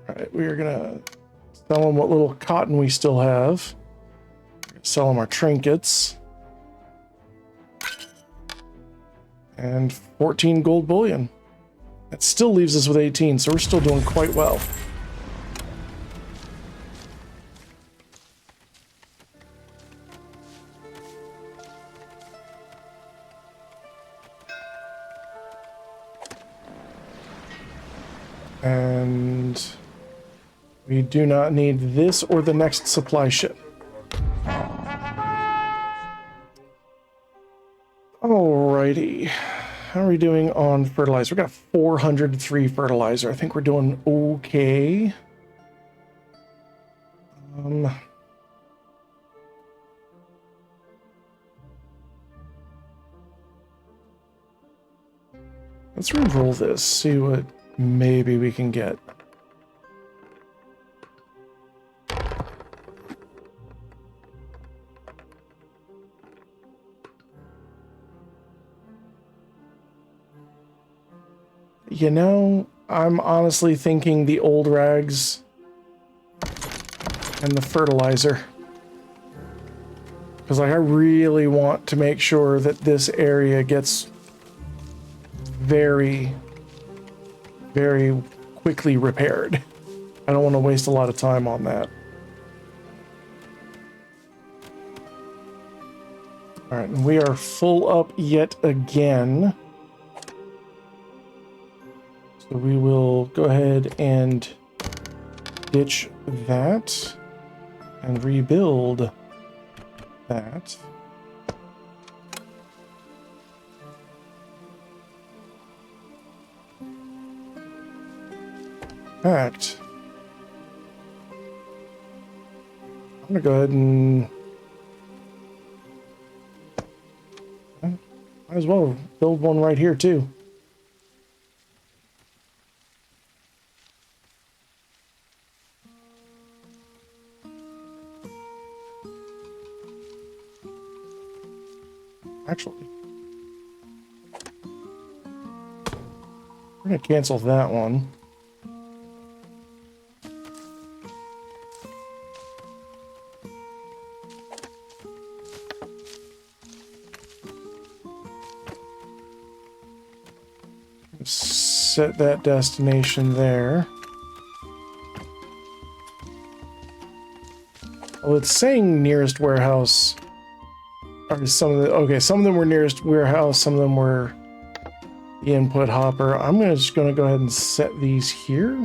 Alright, we are gonna sell them what little cotton we still have. Sell them our trinkets. And 14 gold bullion. That still leaves us with 18, so we're still doing quite well. And we do not need this or the next supply ship. Alrighty. How are we doing on fertilizer? We got 403 fertilizer. I think we're doing okay. Let's re-roll this, see what maybe we can get. You know, I'm honestly thinking the old rags and the fertilizer. Because like, I really want to make sure that this area gets very, very quickly repaired. I don't want to waste a lot of time on that. All right, and we are full up yet again. So we will go ahead and ditch that and rebuild that. In fact, I'm gonna go ahead and might as well build one right here too. Actually, we're gonna cancel that one. Set that destination there. Well, it's saying nearest warehouse. Or some of the, okay, some of them were nearest warehouse, some of them were the input hopper. I'm just gonna go ahead and set these here.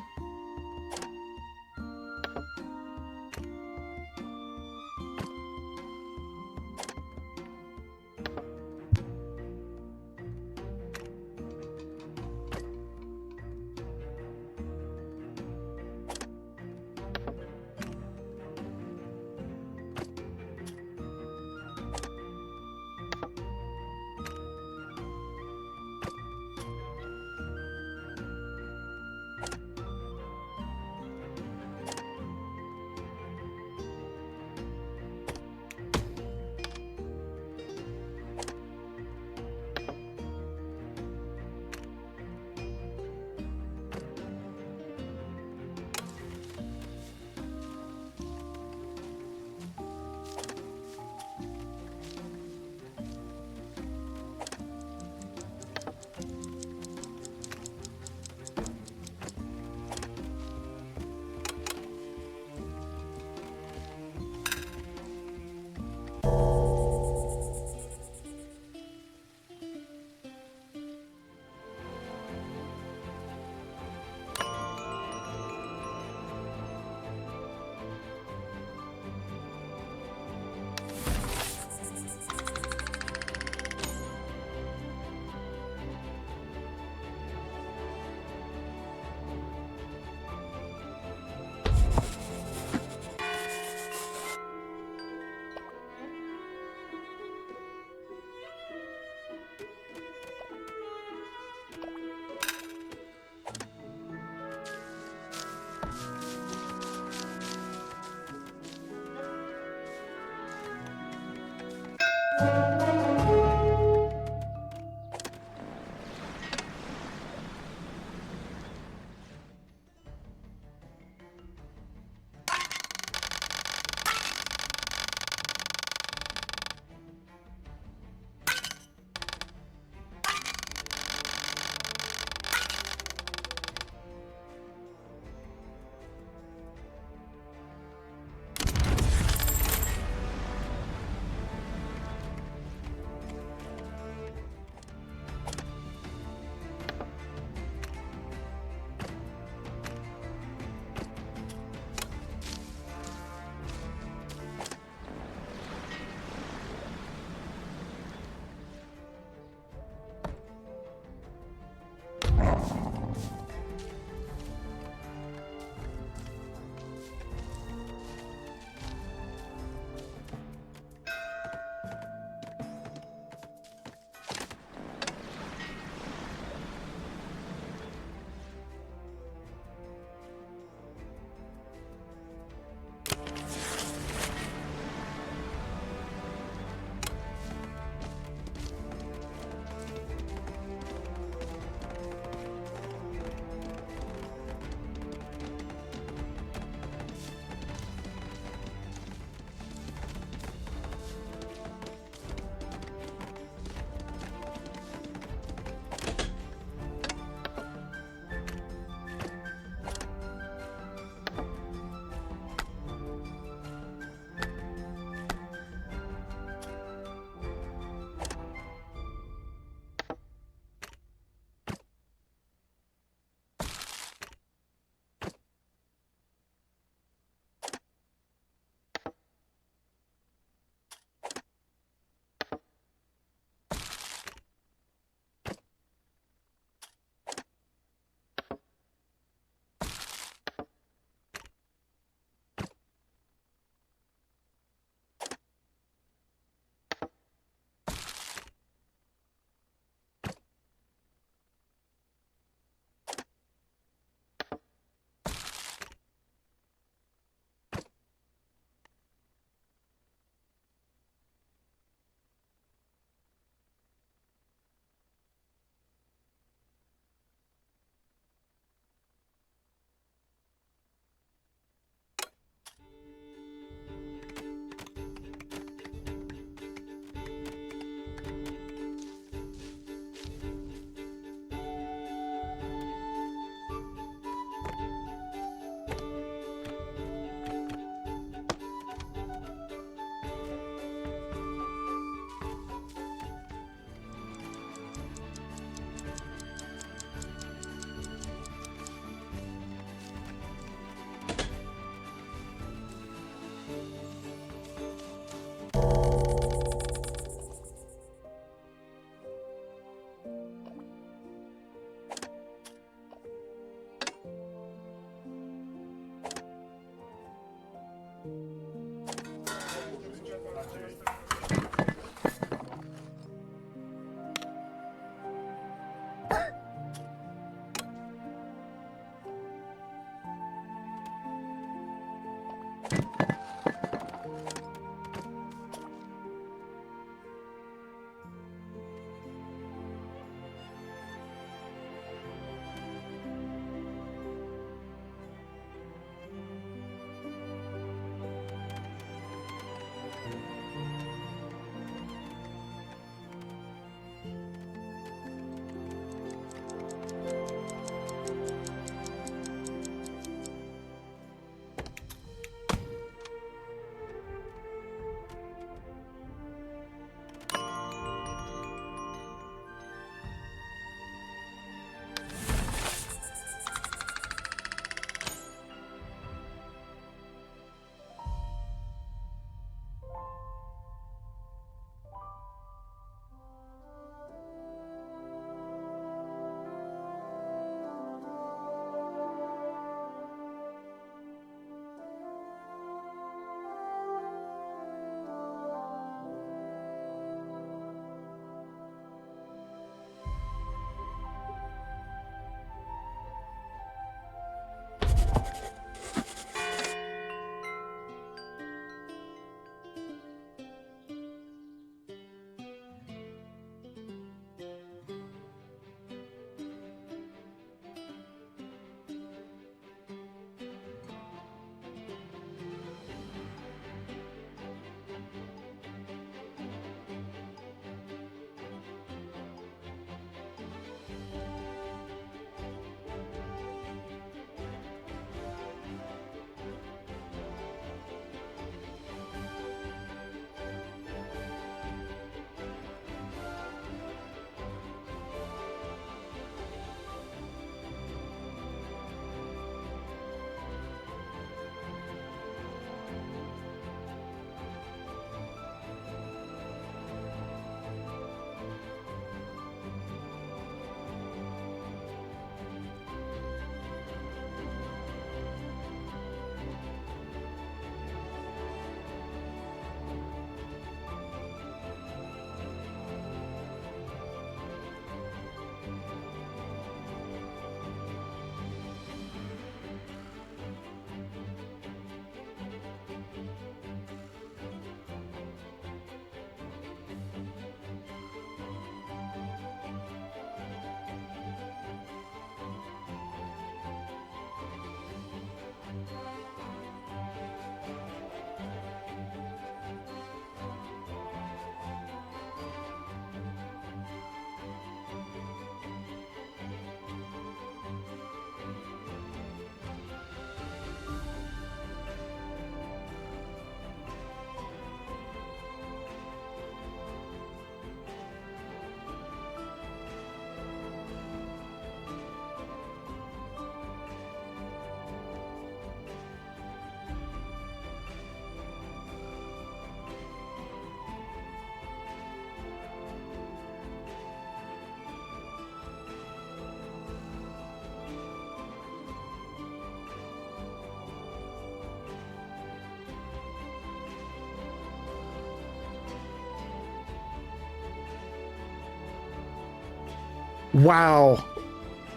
Wow.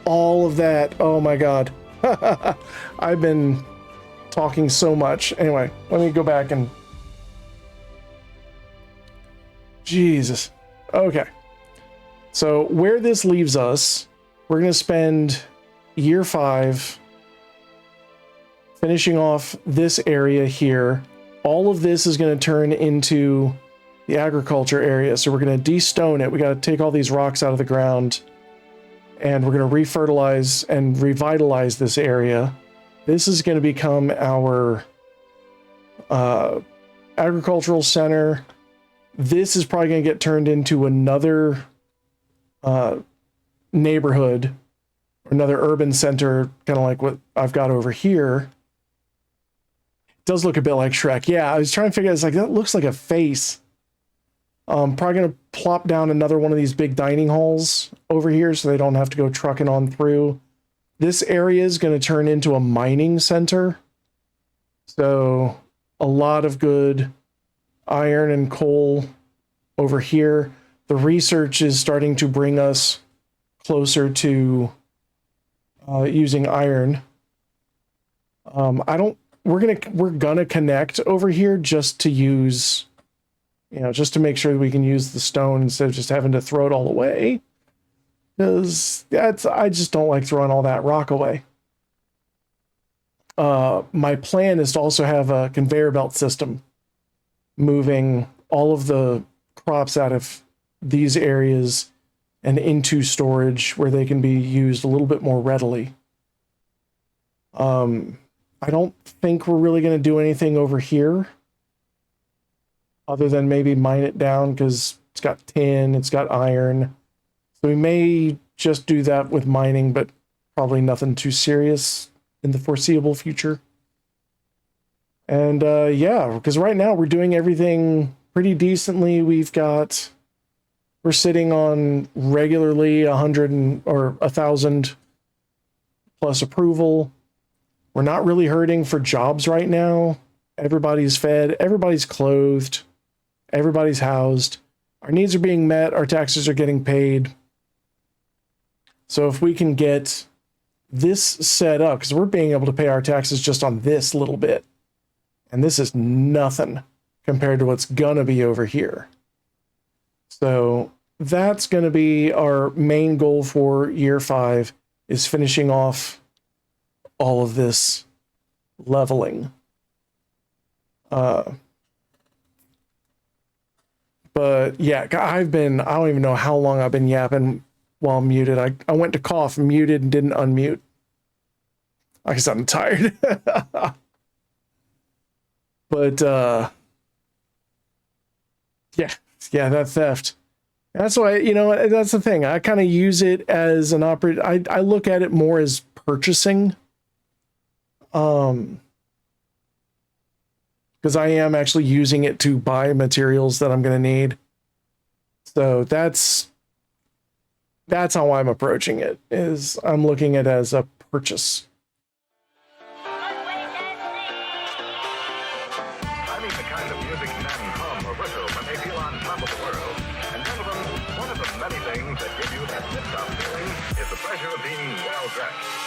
All of that. Oh my God. I've been talking so much. Anyway, let me go back and... Jesus. Okay. So where this leaves us, we're going to spend year 5 finishing off this area here. All of this is going to turn into the agriculture area. So we're going to de-stone it. We got to take all these rocks out of the ground, and we're going to refertilize and revitalize this area. This is going to become our agricultural center. This is probably going to get turned into another neighborhood, another urban center, kind of like what I've got over here. It does look a bit like Shrek. Yeah, I was trying to figure out, it's like, that looks like a face. Probably going to plop down another one of these big dining halls over here so they don't have to go trucking on through. This area is going to turn into a mining center. So a lot of good iron and coal over here. The research is starting to bring us closer to using iron. We're gonna connect over here just to use, just to make sure that we can use the stone instead of just having to throw it all away. Because I just don't like throwing all that rock away. My plan is to also have a conveyor belt system moving all of the crops out of these areas and into storage where they can be used a little bit more readily. I don't think we're really going to do anything over here other than maybe mine it down because it's got tin, it's got iron. So we may just do that with mining, but probably nothing too serious in the foreseeable future. And yeah, because right now we're doing everything pretty decently. We're sitting on regularly 100 or 1,000 plus approval. We're not really hurting for jobs right now. Everybody's fed, everybody's clothed, everybody's housed. Our needs are being met, our taxes are getting paid. So if we can get this set up, because we're being able to pay our taxes just on this little bit. And this is nothing compared to what's going to be over here. So that's going to be our main goal for year 5, is finishing off all of this leveling. But yeah, I don't even know how long I've been yapping while muted. I went to cough, muted, and didn't unmute. I guess I'm tired. But yeah, that theft. That's why, that's the thing. I kind of use it as an I look at it more as purchasing. Because I am actually using it to buy materials that I'm going to need. So that's how I'm approaching it, is I'm looking at it as a purchase. I mean the kind of music men hum or whistle when they feel on top of the world. And gentlemen, one of the many things that give you that tip-top feeling is the pleasure of being well-dressed.